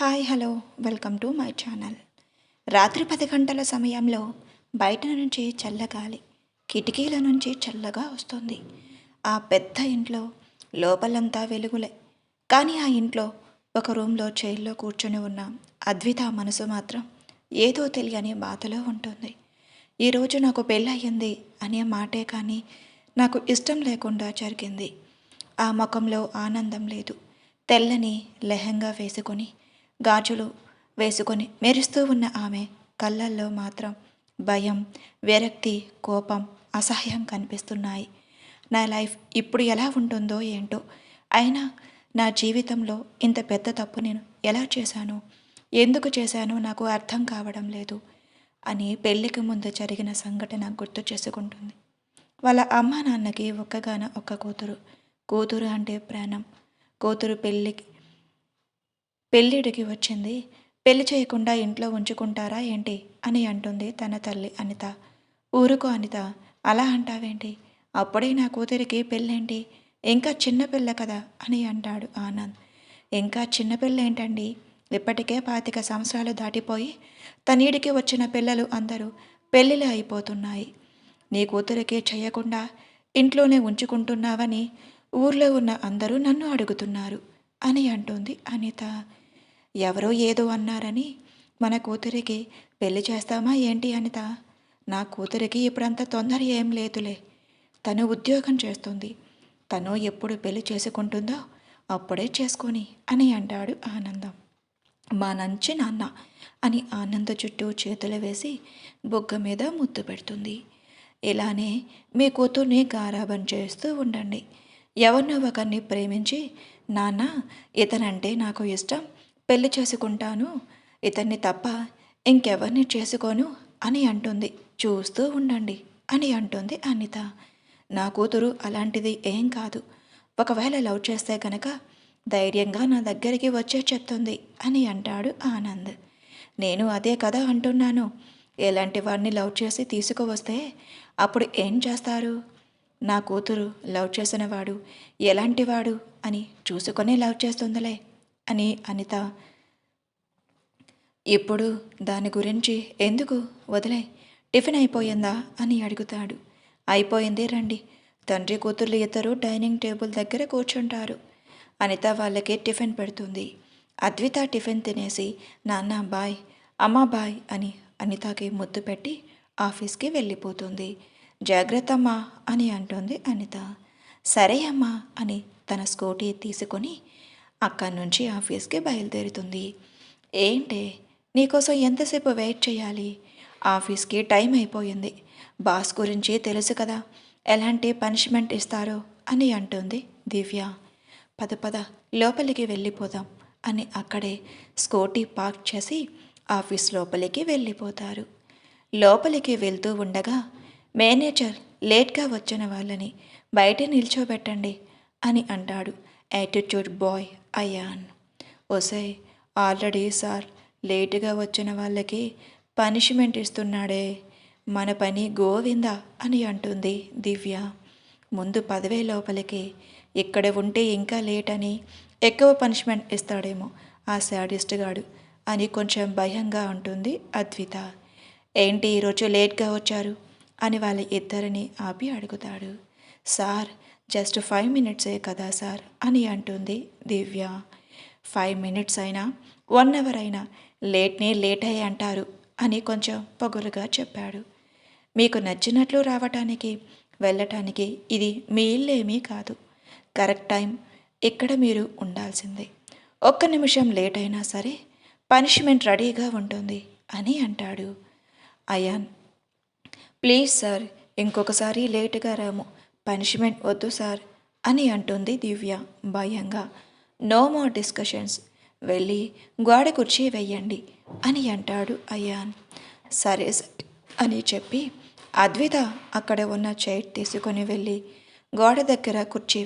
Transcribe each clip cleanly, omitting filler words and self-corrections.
Hi hello welcome to my channel. రాత్రి 10 గంటల సమయంలో బయట నుంచి చల్లగాలి కిటికీల నుంచి చల్లగా వస్తుంది. ఆ పెద్ద ఇంట్లో లోపలంతా వెలుగులే. కానీ ఆ ఇంట్లో ఒక రూమ్లో చైర్లో కూర్చొని ఉన్న అద్విత మనసు మాత్రం ఏదో తెలియని బాధలో ఉంటుంది. ఈరోజు నాకు పెళ్ళయింది అనే మాటే కానీ నాకు ఇష్టం లేకుండా జరిగింది. ఆ ముఖంలో ఆనందం లేదు. తెల్లని లెహంగా వేసుకొని గాజులు వేసుకొని మెరుస్తూ ఉన్న ఆమె కళ్ళల్లో మాత్రం భయం, విరక్తి, కోపం, అసహ్యం కనిపిస్తున్నాయి. నా లైఫ్ ఇప్పుడు ఎలా ఉంటుందో ఏంటో. అయినా నా జీవితంలో ఇంత పెద్ద తప్పు నేను ఎలా చేశాను, ఎందుకు చేశానో నాకు అర్థం కావడం లేదు అని పెళ్ళికి ముందు జరిగిన సంఘటన గుర్తు చేసుకుంటుంది. వాళ్ళ అమ్మా నాన్నకి ఒక్కగాన ఒక్క కూతురు. కూతురు అంటే ప్రాణం. కూతురు పెళ్ళిడికి వచ్చింది. పెళ్లి చేయకుండా ఇంట్లో ఉంచుకుంటారా ఏంటి అని అంటుంది తన తల్లి అనిత. ఊరుకో అనిత, అలా అంటావేంటి? అప్పుడే నా కూతురికి పెళ్ళేంటి? ఇంకా చిన్నపిల్ల కదా అని అంటాడు ఆనంద్. ఇంకా చిన్నపిల్లేంటండి? ఇప్పటికే 25 సంవత్సరాలు దాటిపోయి తనీడికి వచ్చిన పిల్లలు అందరూ పెళ్ళిళ్ళు అయిపోతున్నాయి. నీ కూతురికి చేయకుండా ఇంట్లోనే ఉంచుకుంటున్నావని ఊర్లో ఉన్న అందరూ నన్ను అడుగుతున్నారు అని అంటుంది అనిత. ఎవరో ఏదో అన్నారని మన కూతురికి పెళ్లి చేస్తామా ఏంటి అనిత? నా కూతురికి ఇప్పుడంత తొందర ఏం లేదులే. తను ఉద్యోగం చేస్తుంది. తను ఎప్పుడు పెళ్లి చేసుకుంటుందో అప్పుడే చేసుకొని అని అంటాడు ఆనందం. మా నంచి నాన్న అని ఆనంద చుట్టూ చేతులు వేసి బొగ్గ మీద ముద్దు పెడుతుంది. ఇలానే మీ కూతుర్ని గారాబం చేస్తూ ఉండండి. ఎవరినో ఒకరిని ప్రేమించి నాన్న ఇతనంటే నాకు ఇష్టం, పెళ్లి చేసుకుంటాను, ఇతన్ని తప్ప ఇంకెవరిని చేసుకోను అని అంటుంది. చూస్తూ ఉండండి అని అంటుంది అనిత. నా కూతురు అలాంటిది ఏం కాదు. ఒకవేళ లవ్ చేస్తే కనుక ధైర్యంగా నా దగ్గరికి వచ్చే చెప్తుంది అని అంటాడు ఆనంద్. నేను అదే కదా అంటున్నాను. ఎలాంటి వాడిని లవ్ చేసి తీసుకువస్తే అప్పుడు ఏం చేస్తారు? నా కూతురు లవ్ చేసినవాడు ఎలాంటివాడు అని చూసుకొని లవ్ చేస్తుందిలే అని అనిత. ఇప్పుడు దాని గురించి ఎందుకు, వదిలే. టిఫిన్ అయిపోయిందా అని అడుగుతాడు. అయిపోయింది, రండి. తండ్రి కూతుర్లు ఇద్దరు డైనింగ్ టేబుల్ దగ్గర కూర్చుంటారు. అనిత వాళ్ళకి టిఫిన్ పెడుతుంది. అద్విత టిఫిన్ తినేసి నాన్న బాయ్, అమ్మ బాయ్ అని అనితకి ముద్దు పెట్టి ఆఫీస్కి వెళ్ళిపోతుంది. జాగ్రత్త అమ్మా అని అంటుంది అనిత. సరే అమ్మా అని తన స్కూటీ తీసుకొని అక్కడి నుంచి ఆఫీస్కి బయలుదేరుతుంది. ఏంటే, నీకోసం ఎంతసేపు వెయిట్ చేయాలి? ఆఫీస్కి టైం అయిపోయింది. బాస్ గురించి తెలుసు కదా, ఎలాంటి పనిష్మెంట్ ఇస్తారో అని అంటుంది దివ్య. పద పద లోపలికి వెళ్ళిపోదాం అని అక్కడే స్కూటీ పార్క్ చేసి ఆఫీస్ లోపలికి వెళ్ళిపోతారు. లోపలికి వెళ్తూ ఉండగా మేనేజర్ లేట్గా వచ్చిన వాళ్ళని బయట నిల్చోబెట్టండి అని అంటాడు యాటిట్యూడ్ బాయ్ అయాన్. ఒసే, ఆల్రెడీ సార్ లేటుగా వచ్చిన వాళ్ళకి పనిష్మెంట్ ఇస్తున్నాడే, మన పని గోవిందా అని అంటుంది దివ్య. ముందు పదవే లోపలికి, ఇక్కడ ఉంటే ఇంకా లేట్ అని ఎక్కువ పనిష్మెంట్ ఇస్తాడేమో ఆ శాడిస్ట్ గాడు అని కొంచెం భయంగా అంటుంది అద్విత. ఏంటి ఈరోజు లేట్గా వచ్చారు అని వాళ్ళ ఇద్దరిని ఆపి అడుగుతాడు. సార్ జస్ట్ 5 మినిట్సే కదా సార్ అని అంటుంది దివ్య. 5 మినిట్స్ అయినా 1 అవర్ అయినా లేట్ని లేట్ అయ్యి అంటారు అని కొంచెం పొగరుగా చెప్పాడు. మీకు నచ్చినట్లు రావటానికి వెళ్ళటానికి ఇది మీ ఇల్లేమీ కాదు. కరెక్ట్ టైం ఇక్కడ మీరు ఉండాల్సిందే. ఒక్క నిమిషం లేట్ అయినా సరే పనిష్మెంట్ రెడీగా ఉంటుంది అని అంటాడు అయాన్. ప్లీజ్ సార్, ఇంకొకసారి లేటుగా రాము, పనిష్మెంట్ వద్దు సార్ అని అంటుంది దివ్య భయంగా. నో మోర్ డిస్కషన్స్, వెళ్ళి గోడ కుర్చీ వెయ్యండి అని అంటాడు అయాన్. సరే సరే అని చెప్పి అద్విత అక్కడ ఉన్న చైర్ తీసుకొని వెళ్ళి గోడ దగ్గర కుర్చీ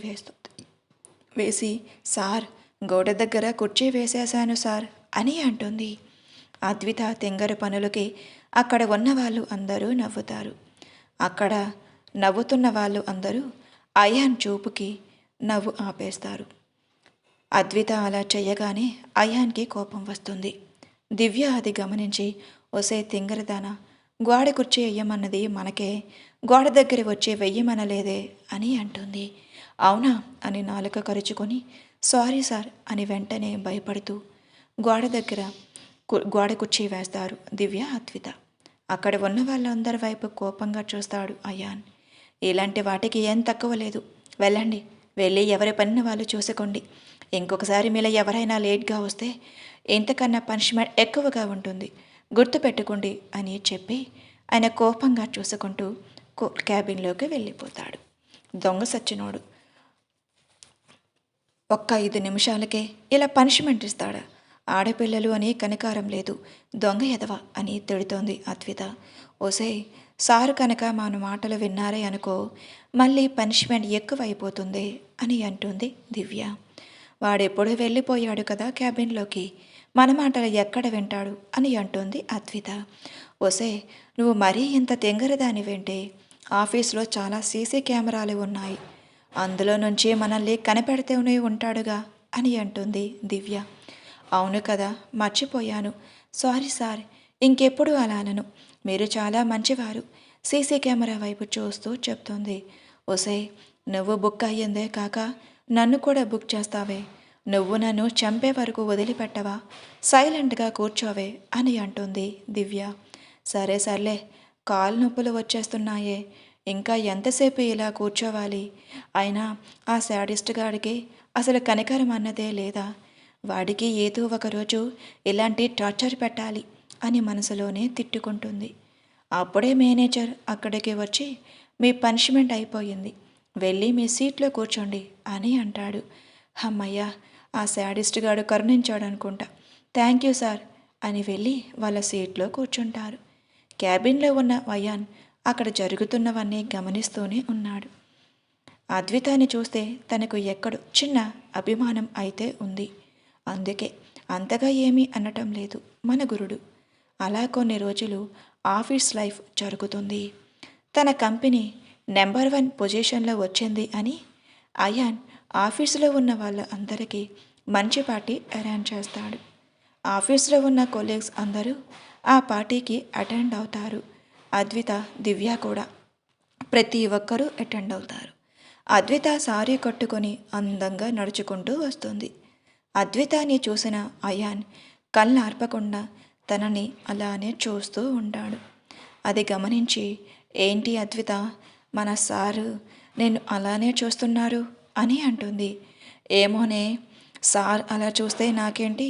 వేసి సార్, గోడ దగ్గర కుర్చీ వేసేశాను సార్ అని అంటుంది. అద్విత తెంగర పనులకి అక్కడ ఉన్న వాళ్ళు అందరూ నవ్వుతారు. అక్కడ నవ్వుతున్న వాళ్ళు అందరూ అయాన్ చూపుకి నవ్వు ఆపేస్తారు. అద్విత అలా చెయ్యగానే అయాన్కి కోపం వస్తుంది. దివ్య అది గమనించి, ఒసే తింగరదానా, గోడ కుర్చీ వెయ్యమన్నది మనకే, గోడ దగ్గర వచ్చి వెయ్యమనలేదే అని అంటుంది. అవునా అని నాలుక కరుచుకొని సారీ సార్ అని వెంటనే భయపడుతూ గోడ దగ్గర గోడ కుర్చీ వేస్తారు దివ్య అద్విత. అక్కడ ఉన్న వాళ్ళందరి వైపు కోపంగా చూస్తాడు అయాన్. ఇలాంటి వాటికి ఏం తక్కువ లేదు, వెళ్ళండి, వెళ్ళి ఎవరి పనిని వాళ్ళు చూసుకోండి. ఇంకొకసారి మీలో ఎవరైనా లేట్గా వస్తే ఇంతకన్నా పనిష్మెంట్ ఎక్కువగా ఉంటుంది, గుర్తుపెట్టుకోండి అని చెప్పి ఆయన కోపంగా చూసుకుంటూ క్యాబిన్లోకి వెళ్ళిపోతాడు. దొంగ సచ్చినోడు, ఒక్క 5 నిమిషాలకే ఇలా పనిష్మెంట్ ఇస్తాడా? ఆడపిల్లలు అని కనికారం లేదు, దొంగ ఎదవ అని తిడుతోంది అద్విత. ఓసే సారు కనుక మన మాటలు విన్నారే అనుకో, మళ్ళీ పనిష్మెంట్ ఎక్కువైపోతుంది అని అంటుంది దివ్య. వాడెప్పుడు వెళ్ళిపోయాడు కదా క్యాబిన్లోకి, మన మాటలు ఎక్కడ వింటాడు అని అంటుంది అద్విత. ఓసే నువ్వు మరీ ఇంత తెంగరదానివేంటే, ఆఫీస్లో చాలా సీసీ కెమెరాలు ఉన్నాయి, అందులో నుంచి మనల్ని కనిపెడుతూనే ఉంటాడుగా అని అంటుంది దివ్య. అవును కదా, మర్చిపోయాను, సారీ సార్, ఇంకెప్పుడు అలా అనను, మీరు చాలా మంచివారు, సీసీ కెమెరా వైపు చూస్తూ చెప్తుంది. ఒసే నువ్వు బుక్ అయ్యిందే కాక నన్ను కూడా బుక్ చేస్తావే, నువ్వు నన్ను చంపే వరకు వదిలిపెట్టవా, సైలెంట్గా కూర్చోవే అని అంటుంది దివ్య. సరే సర్లే, కాలు నొప్పులు వచ్చేస్తున్నాయే, ఇంకా ఎంతసేపు ఇలా కూర్చోవాలి, అయినా ఆ శాడిస్ట్ గాడికి అసలు కనికరం అన్నదే లేదా, వాడికి ఏదో ఒకరోజు ఇలాంటి టార్చర్ పెట్టాలి అని మనసులోనే తిట్టుకుంటుంది. అప్పుడే మేనేజర్ అక్కడికి వచ్చి మీ పనిష్మెంట్ అయిపోయింది, వెళ్ళి మీ సీట్లో కూర్చోండి అని అంటాడు. అమ్మయ్య, ఆ శాడిస్ట్ గాడు కరుణించాడు అనుకుంటా, థ్యాంక్ యూ సార్ అని వెళ్ళి వాళ్ళ సీట్లో కూర్చుంటారు. క్యాబిన్లో ఉన్న అయాన్ అక్కడ జరుగుతున్నవన్నీ గమనిస్తూనే ఉన్నాడు. అద్వితాన్ని చూస్తే తనకు ఎక్కడో చిన్న అభిమానం అయితే ఉంది, అందుకే అంతగా ఏమీ అనటం లేదు మన గురుడు. అలా కొన్ని రోజులు ఆఫీస్ లైఫ్ జరుగుతుంది. తన కంపెనీ నెంబర్ 1 పొజిషన్లో వచ్చింది అని అయాన్ ఆఫీసులో ఉన్న వాళ్ళ అందరికీ మంచి పార్టీ అరేంజ్ చేస్తాడు. ఆఫీస్లో ఉన్న కొలీగ్స్ అందరూ ఆ పార్టీకి అటెండ్ అవుతారు. అద్విత, దివ్య కూడా ప్రతి ఒక్కరూ అటెండ్ అవుతారు. అద్విత సారీ కట్టుకొని అందంగా నడుచుకుంటూ వస్తుంది. అద్వితాన్ని చూసిన అయాన్ కళ్ళార్పకుండా తనని అలానే చూస్తూ ఉంటాడు. అది గమనించి, ఏంటి అద్విత, మన సారు నేను అలానే చూస్తున్నారు అని అంటుంది. ఏమోనే, సార్ అలా చూస్తే నాకేంటి,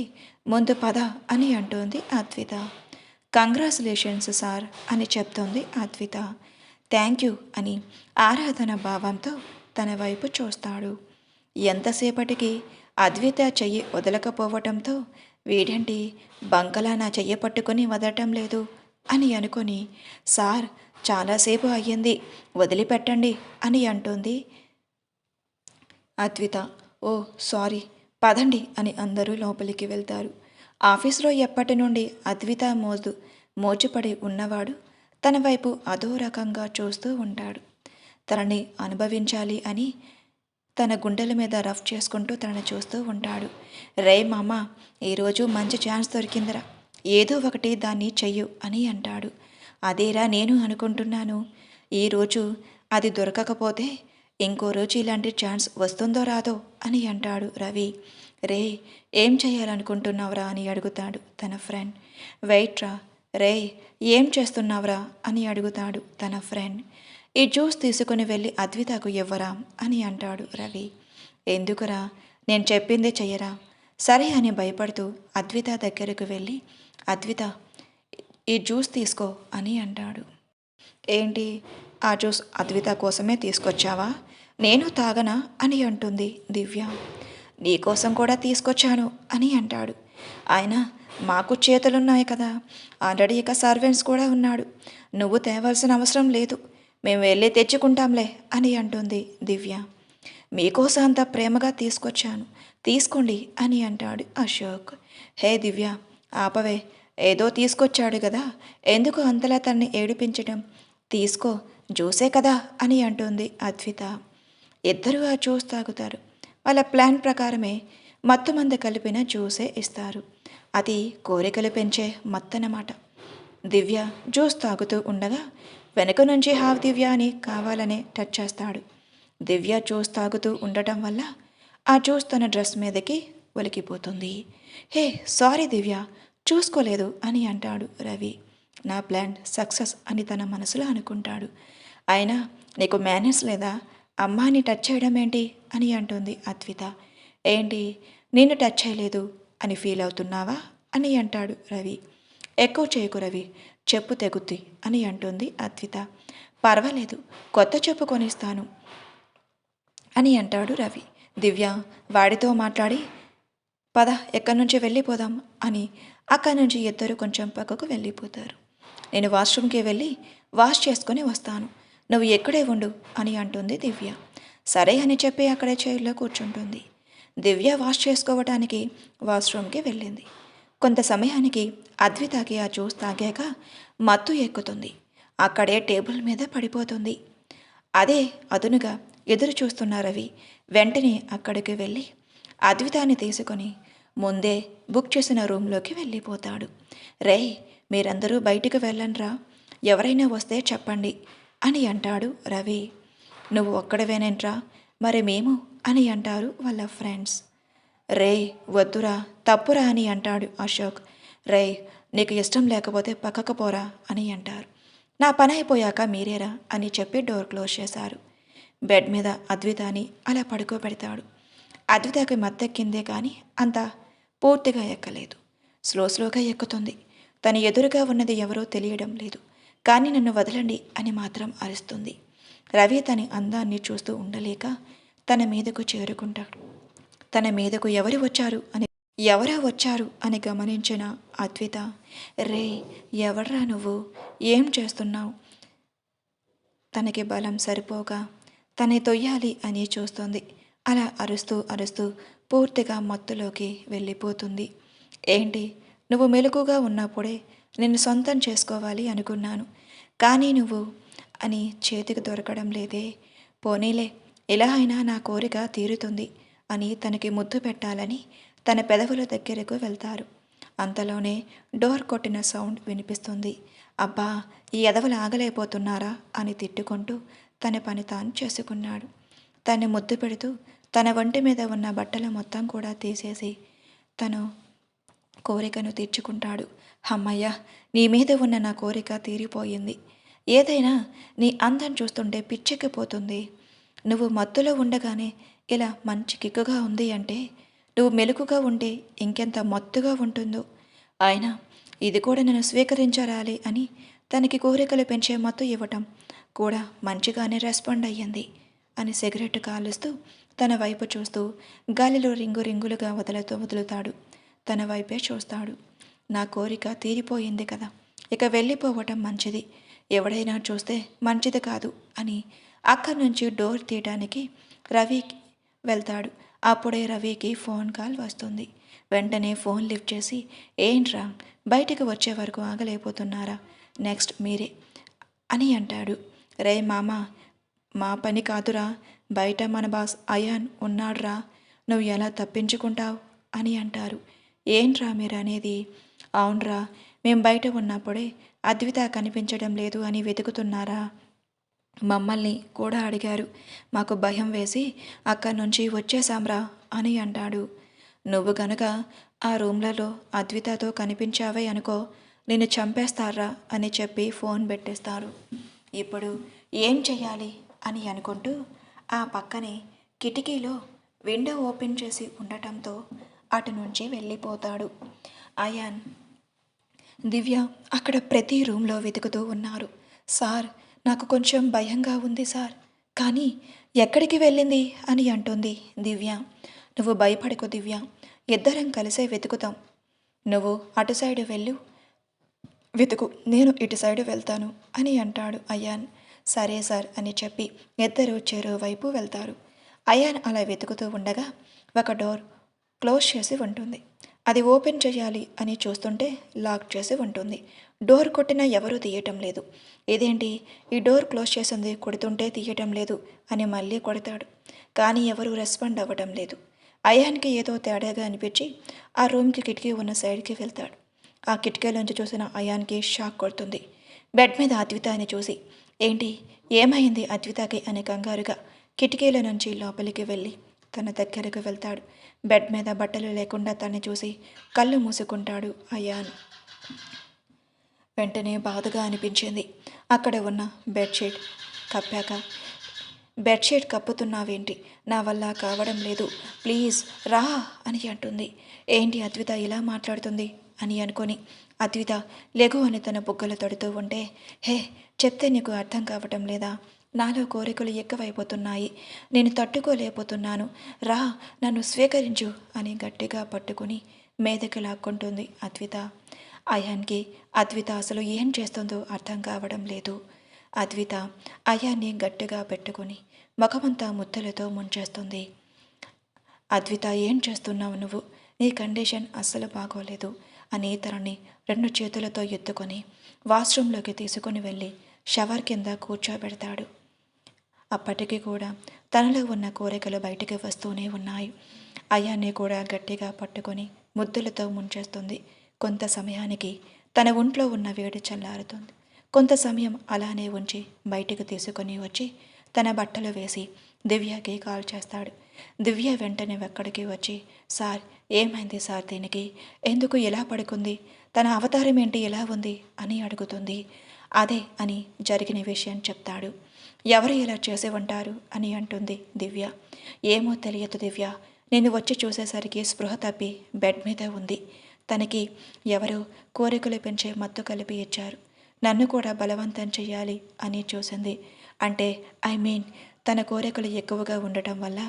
ముందు పద అని అంటుంది అద్విత. కంగ్రాచులేషన్స్ సార్ అని చెప్తోంది అద్విత. థ్యాంక్ యూ అని ఆరాధన భావంతో తన వైపు చూస్తాడు. ఎంతసేపటికి అద్విత చెయ్యి వదలకపోవటంతో, వీడేంటి బంకలా నా చెయ్యి పట్టుకొని వదలటం లేదు అని అనుకొని, సార్ చాలాసేపు అయ్యింది, వదిలిపెట్టండి అని అంటుంది అద్విత. ఓ సారీ, పదండి అని అందరూ లోపలికి వెళ్తారు. ఆఫీస్లో ఎప్పటి నుండి అద్విత మోజుపడి ఉన్నవాడు తన వైపు అదో రకంగా చూస్తూ ఉంటాడు. తనని అనుభవించాలి అని తన గుండెల మీద రఫ్ చేసుకుంటూ తనని చూస్తూ ఉంటాడు. రే మామ, ఈరోజు మంచి ఛాన్స్ దొరికిందిరా, ఏదో ఒకటి దాన్ని చెయ్యు అని అంటాడు. అదేరా నేను అనుకుంటున్నాను, ఈరోజు అది దొరకకపోతే ఇంకో రోజు ఇలాంటి ఛాన్స్ వస్తుందో రాదో అని అంటాడు రవి. రే ఏం చేయాలనుకుంటున్నావురా అని అడుగుతాడు తన ఫ్రెండ్. వెయిట్ రా, రే ఏం చేస్తున్నావురా అని అడుగుతాడు తన ఫ్రెండ్. ఈ జ్యూస్ తీసుకుని వెళ్ళి అద్వితకు ఇవ్వరా అని అంటాడు రవి. ఎందుకురా, నేను చెప్పిందే చెయ్యరా, సరే అని భయపడుతూ అద్విత దగ్గరకు వెళ్ళి, అద్విత ఈ జ్యూస్ తీసుకో అని అంటాడు. ఏంటి, ఆ జ్యూస్ అద్విత కోసమే తీసుకొచ్చావా, నేను తాగనా అని అంటుంది దివ్య. నీకోసం కూడా తీసుకొచ్చాను అని అంటాడు. ఆయన మాకు చేతులున్నాయి కదా, ఆల్రెడీ ఇక సర్వెంట్స్ కూడా ఉన్నాడు, నువ్వు తేవాల్సిన అవసరం లేదు, మేము వెళ్ళి తెచ్చుకుంటాంలే అని అంటుంది దివ్య. మీకోసం అంత ప్రేమగా తీసుకొచ్చాను, తీసుకోండి అని అంటాడు అశోక్. హే దివ్య, ఆపవే, ఏదో తీసుకొచ్చాడు కదా, ఎందుకు అంతలా తన్ని ఏడిపించటం, తీసుకో, జ్యూసే కదా అని అంటుంది అద్విత. ఇద్దరూ ఆ జ్యూస్ తాగుతారు. వాళ్ళ ప్లాన్ ప్రకారమే మత్తుమంద కలిపిన జ్యూసే ఇస్తారు. అది కోరికలు పెంచే మత్తనమాట. దివ్య జ్యూస్ తాగుతూ ఉండగా వెనుక నుంచి హావ్ దివ్య అని కావాలనే టచ్ చేస్తాడు. దివ్య జ్యూస్ తాగుతూ ఉండటం వల్ల ఆ జ్యూస్ తన డ్రెస్ మీదకి ఒలికిపోతుంది. హే సారీ దివ్య, చూసుకోలేదు అని అంటాడు రవి. నా ప్లాన్ సక్సెస్ అని తన మనసులో అనుకుంటాడు. అయినా నీకు మేనర్స్ లేదా, అమ్మాని టచ్ చేయడం ఏంటి అని అంటుంది అద్విత. ఏంటి నిన్ను టచ్ చేయలేదు అని ఫీల్ అవుతున్నావా అని అంటాడు రవి. ఎక్కువ చేయకు రవి, చెప్పు తెగుద్ది అని అంటుంది అద్విత. పర్వాలేదు, కొత్త చెప్పు కొనిస్తాను అని అంటాడు రవి. దివ్య వాడితో మాట్లాడి పద ఎక్కడి నుంచి వెళ్ళిపోదాం అని అక్కడి నుంచి ఇద్దరు కొంచెం పక్కకు వెళ్ళిపోతారు. నేను వాష్రూమ్కి వెళ్ళి వాష్ చేసుకొని వస్తాను, నువ్వు ఎక్కడే ఉండు అని అంటుంది దివ్య. సరే అని చెప్పి అక్కడే చైర్లో కూర్చుంటుంది. దివ్య వాష్ చేసుకోవటానికి వాష్రూమ్కి వెళ్ళింది. కొంత సమయానికి అద్వితకి ఆ జ్యూస్ తాగాక మత్తు ఎక్కుతుంది. అక్కడే టేబుల్ మీద పడిపోతుంది. అదే అదునుగా ఎదురు చూస్తున్న రవి వెంటనే అక్కడికి వెళ్ళి అద్వితాన్ని తీసుకొని ముందే బుక్ చేసిన రూమ్లోకి వెళ్ళిపోతాడు. రే మీరందరూ బయటికి వెళ్ళండ్రా, ఎవరైనా వస్తే చెప్పండి అని అంటాడు రవి. నువ్వు ఒక్కడవేనేంట్రా, మరి మేము అని అంటారు వాళ్ళ ఫ్రెండ్స్. రే వద్దురా, తప్పురా అని అంటాడు అశోక్. రే నీకు ఇష్టం లేకపోతే పక్కకు పోరా అని అంటారు. నా పని అయిపోయాక మీరేరా అని చెప్పి డోర్ క్లోజ్ చేశారు. బెడ్ మీద అద్వితాని అలా పడుకోబెడతాడు. అద్వితకి మత్తెక్కిందే కానీ అంత పూర్తిగా ఎక్కలేదు. స్లోగా ఎక్కుతుంది. తన ఎదురుగా ఉన్నది ఎవరో తెలియడం లేదు, కానీ నన్ను వదలండి అని మాత్రం అరుస్తుంది. రవి తన అందాన్ని చూస్తూ ఉండలేక తన మీదకు చేరుకుంటాడు. తన మీదకు ఎవరో వచ్చారు అని గమనించిన అద్విత, రే ఎవడ్రా నువ్వు, ఏం చేస్తున్నావు? తనకి బలం సరిపోగా తనే తొయ్యాలి అని చూస్తుంది. అలా అరుస్తూ పూర్తిగా మత్తులోకి వెళ్ళిపోతుంది. ఏంటి, నువ్వు మెలకుగా ఉన్నప్పుడే నిన్ను సొంతం చేసుకోవాలి అనుకున్నాను, కానీ నువ్వు అని చేతికి దొరకడం లేదే. పోనీలే, ఇలా అయినా నా కోరిక తీరుతుంది అని తనకి ముద్దు పెట్టాలని తన పెదవుల దగ్గరకు వెళ్తారు. అంతలోనే డోర్ కొట్టిన సౌండ్ వినిపిస్తుంది. అబ్బా, ఈ ఎదవలు ఆగలేకపోతున్నారా అని తిట్టుకుంటూ తన పని తాను చేసుకున్నాడు. తను ముద్దు పెడుతూ తన ఒంటి మీద ఉన్న బట్టలు మొత్తం కూడా తీసేసి తను కోరికను తీర్చుకుంటాడు. అమ్మయ్య, నీ మీద ఉన్న నా కోరిక తీరిపోయింది. ఏదైనా నీ అందం చూస్తుంటే పిచ్చెక్కిపోతుంది. నువ్వు మత్తులో ఉండగానే ఇలా మంచి కిక్కుగా ఉంది అంటే నువ్వు మెలకుగా ఉంటే ఇంకెంత మత్తుగా ఉంటుందో. అయినా ఇది కూడా నన్ను స్వీకరించరాలి అని తనకి కోరికలు పెంచే మత్తు ఇవ్వటం కూడా మంచిగానే రెస్పాండ్ అయ్యింది అని సిగరెట్ కాలుస్తూ తన వైపు చూస్తూ గాలిలో రింగులుగా వదులుతాడు. తన వైపే చూస్తాడు. నా కోరిక తీరిపోయింది కదా, ఇక వెళ్ళిపోవటం మంచిది, ఎవడైనా చూస్తే మంచిది కాదు అని అక్కడి నుంచి డోర్ తీయడానికి రవి వెళ్తాడు. అప్పుడే రవికి ఫోన్ కాల్ వస్తుంది. వెంటనే ఫోన్ లిఫ్ట్ చేసి, ఏంట్రా బయటికి వచ్చే వరకు ఆగలేకపోతున్నారా, నెక్స్ట్ మీరే అని అంటాడు. రే మామ, మా పని కాదురా, బయట మన బాస్ అయాన్ ఉన్నాడ్రా, నువ్వు ఎలా తప్పించుకుంటావు అని అంటారు. ఏంట్రా మీరు అనేది? అవునరా, మేం బయట ఉన్నప్పుడే అద్విత కనిపించడం లేదు అని వెతుకుతున్నారా, మమ్మల్ని కూడా అడిగారు, మాకు భయం వేసి అక్కడి నుంచి వచ్చేసాంరా అని అంటాడు. నువ్వు గనక ఆ రూమ్లలో అద్వితతో కనిపించావే అనుకో, నిన్ను చంపేస్తారా అని చెప్పి ఫోన్ పెట్టేస్తారు. ఇప్పుడు ఏం చెయ్యాలి అని అనుకుంటూ ఆ పక్కనే కిటికీలో విండో ఓపెన్ చేసి ఉండటంతో అటు నుంచి వెళ్ళిపోతాడు. అయాన్, దివ్య అక్కడ ప్రతి రూమ్లో వెతుకుతూ ఉన్నారు. సార్, నాకు కొంచెం భయంగా ఉంది సార్, కానీ ఎక్కడికి వెళ్ళింది అని అంటుంది దివ్య. నువ్వు భయపడకు దివ్య, ఇద్దరం కలిసే వెతుకుతాం, నువ్వు అటు సైడ్ వెతుకు, నేను ఇటు సైడ్ వెళ్తాను అని అంటాడు అయాన్. సరే సార్ అని చెప్పి ఇద్దరు చెరువు వెళ్తారు. అయాన్ అలా వెతుకుతూ ఉండగా ఒక డోర్ క్లోజ్ చేసి ఉంటుంది. అది ఓపెన్ చేయాలి అని చూస్తుంటే లాక్ చేసి ఉంటుంది. డోర్ కొట్టినా ఎవరూ తీయటం లేదు. ఇదేంటి, ఈ డోర్ క్లోజ్ చేసింది, కొడుతుంటే తీయటం లేదు అని మళ్ళీ కొడతాడు, కానీ ఎవరూ రెస్పాండ్ అవ్వటం లేదు. అయాన్కి ఏదో తేడాగా అనిపించి ఆ రూమ్కి కిటికీ ఉన్న సైడ్కి వెళ్తాడు. ఆ కిటికీలోంచి చూసిన అయాన్కి షాక్ కొడుతుంది. బెడ్ మీద అద్వితాని చూసి, ఏంటి ఏమైంది అద్వితకి అని కంగారుగా కిటికీల నుంచి లోపలికి వెళ్ళి తన దగ్గరకు వెళ్తాడు. బెడ్ మీద బట్టలు లేకుండా తన్ని చూసి కళ్ళు మూసుకుంటాడు అయాన్. వెంటనే బాధగా అనిపించింది. అక్కడ ఉన్న బెడ్షీట్ కప్పాక, బెడ్షీట్ కప్పుతున్నావేంటి, నా వల్ల కావడం లేదు, ప్లీజ్ రా అని అంటుంది. ఏంటి అద్విత ఇలా మాట్లాడుతుంది అని అనుకొని అద్విత లెగు అని తన బుగ్గలు తడుతూ ఉంటే, హే చెప్తే నీకు అర్థం కావటం లేదా, నాలో కోరికలు ఎక్కువైపోతున్నాయి, నేను తట్టుకోలేకపోతున్నాను, రా నన్ను స్వీకరించు అని గట్టిగా పట్టుకుని మీదకి లాక్కుంటుంది అద్విత. అయాన్కి అద్విత అసలు ఏం చేస్తుందో అర్థం కావడం లేదు. అద్విత అయాన్ని గట్టిగా పెట్టుకుని ముఖమంతా ముద్దలతో ముంచేస్తుంది. అద్విత ఏం చేస్తున్నావు నువ్వు, నీ కండిషన్ అస్సలు బాగోలేదు అని తనని 2 చేతులతో ఎత్తుకొని వాష్రూంలోకి తీసుకుని వెళ్ళి షవర్ కింద కూర్చోబెడతాడు. అప్పటికి కూడా తనలో ఉన్న కోరికలు బయటికి వస్తూనే ఉన్నాయి. అయాన్ని కూడా గట్టిగా పట్టుకొని ముద్దులతో ముంచేస్తుంది. కొంత సమయానికి తన ఒంట్లో ఉన్న వేడి చల్లారుతుంది. కొంత సమయం అలానే ఉంచి బయటికి తీసుకొని వచ్చి తన బట్టలు వేసి దివ్యకి కాల్ చేస్తాడు. దివ్య వెంటనే వెక్కడికి వచ్చి, సార్ ఏమైంది సార్, దీనికి ఎందుకు ఇలా పడుకుంది, తన అవతారం ఏంటి ఎలా ఉంది అని అడుగుతుంది. అదే అని జరిగిన విషయం చెప్తాడు. ఎవరు ఇలా చేసి ఉంటారు అని అంటుంది దివ్య. ఏమో తెలియదు దివ్య, నేను వచ్చి చూసేసరికి స్పృహ తప్పి బెడ్ మీద ఉంది. తనకి ఎవరో కోరికలు పెంచే మత్తు కలిపి ఇచ్చారు. నన్ను కూడా బలవంతం చెయ్యాలి అని చూసింది. అంటే ఐ మీన్ తన కోరికలు ఎక్కువగా ఉండటం వల్ల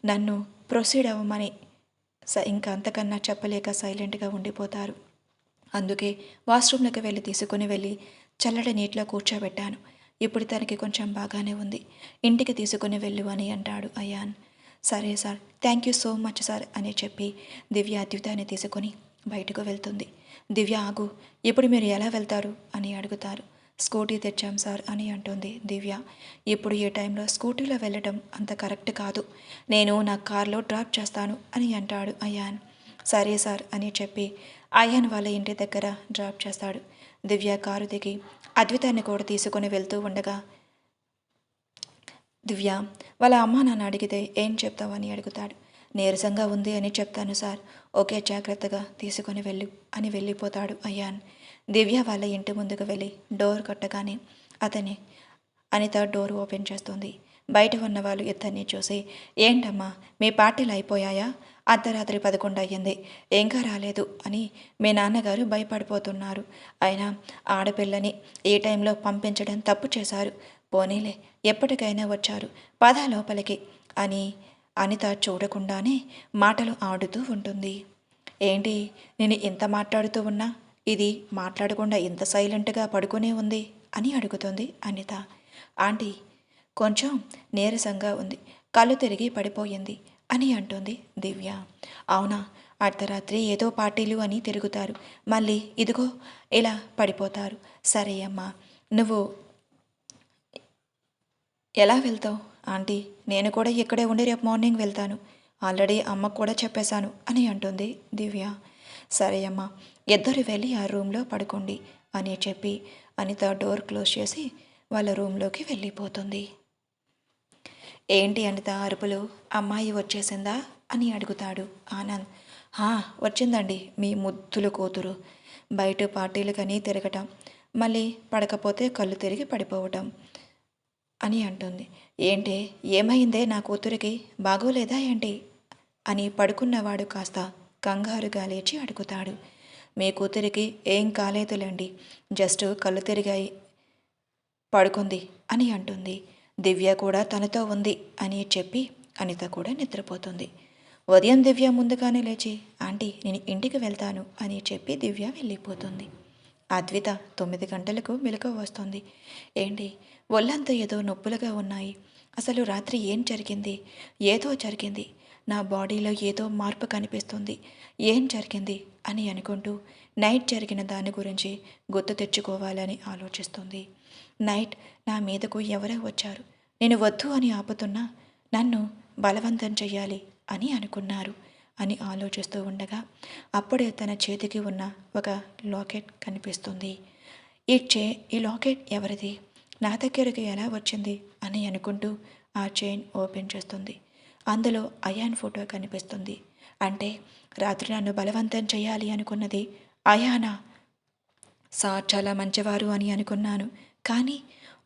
నన్ను ప్రొసీడ్ అవ్వమని. ఇంకా అంతకన్నా చెప్పలేక సైలెంట్గా ఉండిపోతారు. అందుకే వాష్రూమ్లోకి వెళ్ళి తీసుకుని వెళ్ళి చల్లటి నీటిలో కూర్చోబెట్టాను. ఇప్పుడు తనకి కొంచెం బాగానే ఉంది, ఇంటికి తీసుకుని వెళ్ళు అని అంటాడు అయాన్. సరే sir, thank you so much sir అని చెప్పి దివ్య అద్వితాన్ని తీసుకొని బయటకు వెళ్తుంది. దివ్య ఆగు, ఇప్పుడు మీరు ఎలా వెళ్తారు అని అడుగుతారు. స్కూటీ తెచ్చాం సార్ అని అంటుంది దివ్య. ఇప్పుడు ఈ టైంలో స్కూటీలో వెళ్ళటం అంత కరెక్ట్ కాదు, నేను నా కార్లో డ్రాప్ చేస్తాను అని అంటాడు అయాన్. సరే సార్ అని చెప్పి అయాన్ వాళ్ళ ఇంటి దగ్గర డ్రాప్ చేస్తాడు. దివ్య కారు దిగి అద్వితాన్ని కూడా తీసుకొని వెళ్తూ ఉండగా దివ్య వాళ్ళ అమ్మ నాన్న అడిగితే ఏం చెప్తావని అడుగుతాడు. నీరసంగా ఉంది అని చెప్తాను సార్, ఓకే జాగ్రత్తగా తీసుకొని వెళ్ళు అని వెళ్ళిపోతాడు అయాన్. దివ్య వాళ్ళ ఇంటి ముందుకు వెళ్ళి డోర్ కొట్టగానే అనిత డోర్ ఓపెన్ చేస్తుంది. బయట ఉన్న వాళ్ళు ఇద్దరిని చూసి, ఏంటమ్మా మీ పార్టీలు అయిపోయాయా, అర్ధరాత్రి 11 అయ్యింది ఇంకా రాలేదు అని మీ నాన్నగారు భయపడిపోతున్నారు. అయినా ఆడపిల్లని ఈ టైంలో పంపించడం తప్పు చేశారు, పోనీలే ఎప్పటికైనా వచ్చారు, పద లోపలికి అని అనిత చూడకుండానే మాటలు ఆడుతూ ఉంటుంది. ఏంటి నేను ఇంత మాట్లాడుతూ ఉన్నా ఇది మాట్లాడకుండా ఇంత సైలెంట్గా పడుకునే ఉంది అని అడుగుతుంది అనిత. ఆంటీ కొంచెం నీరసంగా ఉంది, కళ్ళు తిరిగి పడిపోయింది అని అంటుంది దివ్య. అవునా, అర్ధరాత్రి ఏదో పార్టీలు అని తిరుగుతారు, మళ్ళీ ఇదిగో ఇలా పడిపోతారు. సరే అమ్మా, నువ్వు ఎలా వెళ్తావు ఆంటీ, నేను కూడా ఇక్కడే ఉండి రేపు మార్నింగ్ వెళ్తాను, ఆల్రెడీ అమ్మకు కూడా చెప్పేశాను అని అంటుంది దివ్య. సరే అమ్మా, ఇద్దరు వెళ్ళి ఆ రూమ్లో పడుకోండి అని చెప్పి అనిత డోర్ క్లోజ్ చేసి వాళ్ళ రూమ్లోకి వెళ్ళిపోతుంది. ఏంటి అనిత అరుపులు, అమ్మాయి వచ్చేసిందా అని అడుగుతాడు ఆనంద్. వచ్చిందండి మీ ముద్దుల కూతురు, బయట పార్టీలకని తిరగటం, మళ్ళీ పడకపోతే కళ్ళు తిరిగి పడిపోవటం అని అంటుంది. ఏంటి ఏమైందే నా కూతురికి, బాగోలేదా ఏంటి అని పడుకున్నవాడు కాస్త కంగారుగా లేచి అడుగుతాడు. మీ కూతురికి ఏం కాలేదులేండి, జస్ట్ కళ్ళు తిరిగాయి, పడుకుంది అని అంటుంది. దివ్య కూడా తనతో ఉంది అని చెప్పి అనిత కూడా నిద్రపోతుంది. ఉదయం దివ్య ముందుగానే లేచి, ఆంటీ నేను ఇంటికి వెళ్తాను అని చెప్పి దివ్య వెళ్ళిపోతుంది. అద్విత 9 గంటలకు మెలకువ వస్తుంది. ఏంటి ఒళ్ళంతా ఏదో నొప్పులుగా ఉన్నాయి, అసలు రాత్రి ఏం జరిగింది, ఏదో జరిగింది, నా బాడీలో ఏదో మార్పు కనిపిస్తుంది, ఏం జరిగింది అని అనుకుంటూ నైట్ జరిగిన దాని గురించి గుర్తు తెచ్చుకోవాలని ఆలోచిస్తుంది. నైట్ నా మీదకు ఎవరో వచ్చారు, నేను వద్దు అని ఆపుతున్నా నన్ను బలవంతం చెయ్యాలి అని అనుకున్నారు అని ఆలోచిస్తూ ఉండగా అప్పుడే తన చేతికి ఉన్న ఒక లాకెట్ కనిపిస్తుంది. ఈ లాకెట్ ఎవరిది, నా దగ్గరికి ఎలా వచ్చింది అని అనుకుంటూ ఆ చైన్ ఓపెన్ చేస్తుంది. అందులో అయాన్ ఫోటో కనిపిస్తుంది. అంటే రాత్రి నన్ను బలవంతం చేయాలి అనుకున్నది అయానా. సార్ చాలా మంచివారు అని అనుకున్నాను, కానీ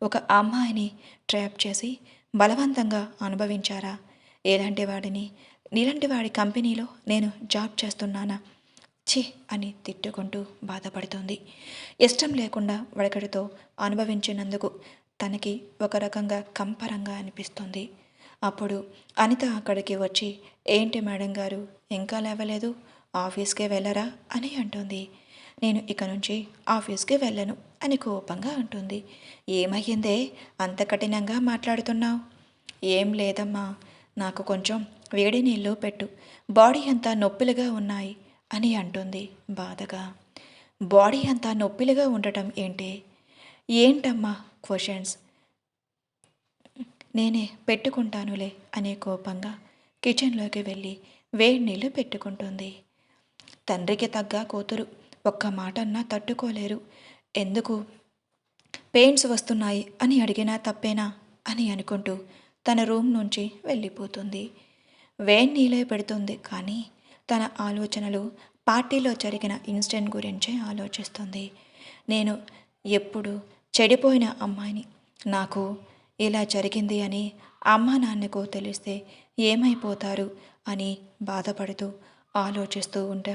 ఒక అమ్మాయిని ట్రాప్ చేసి బలవంతంగా అనుభవించారా? ఇలాంటి వాడి కంపెనీలో నేను జాబ్ చేస్తున్నానా? ఛీ అని తిట్టుకుంటూ బాధపడుతుంది. ఇష్టం లేకుండా వడకడితో అనుభవించినందుకు తనకి ఒక రకంగా కంపరంగా అనిపిస్తుంది. అప్పుడు అనిత అక్కడికి వచ్చి, ఏంటి మేడం గారు ఇంకా లేవలేదు, ఆఫీస్కే వెళ్ళరా అని అంటుంది. నేను ఇక నుంచి ఆఫీస్కి వెళ్ళను అని కోపంగా అంటుంది. ఏమయ్యిందే అంత కఠినంగా మాట్లాడుతున్నావు? ఏం లేదమ్మా, నాకు కొంచెం వేడి నీళ్ళు పెట్టు, బాడీ అంతా నొప్పిలుగా ఉన్నాయి అని అంటుంది బాధగా. బాడీ అంతా నొప్పిలుగా ఉండటం ఏంటి? ఏంటమ్మా క్వశ్చన్స్? నేనే పెట్టుకుంటానులే అనే కోపంగా కిచెన్లోకి వెళ్ళి వేడి నీళ్ళు పెట్టుకుంటుంది. తండ్రికి తగ్గ కూతురు, ఒక్క మాటన్నా తట్టుకోలేరు. ఎందుకు పెయిన్స్ వస్తున్నాయి అని అడిగినా తప్పేనా అని అనుకుంటూ తన రూమ్ నుంచి వెళ్ళిపోతుంది. వేడి నీళ్ళే పెడుతుంది, కానీ తన ఆలోచనలు పార్టీలో జరిగిన ఇన్సిడెంట్ గురించే ఆలోచిస్తుంది. నేను ఎప్పుడు చెడిపోయిన అమ్మాయిని, నాకు ఇలా జరిగింది అని అమ్మా నాన్నకు తెలిస్తే ఏమైపోతారు అని బాధపడుతూ ఆలోచిస్తూ ఉంటా.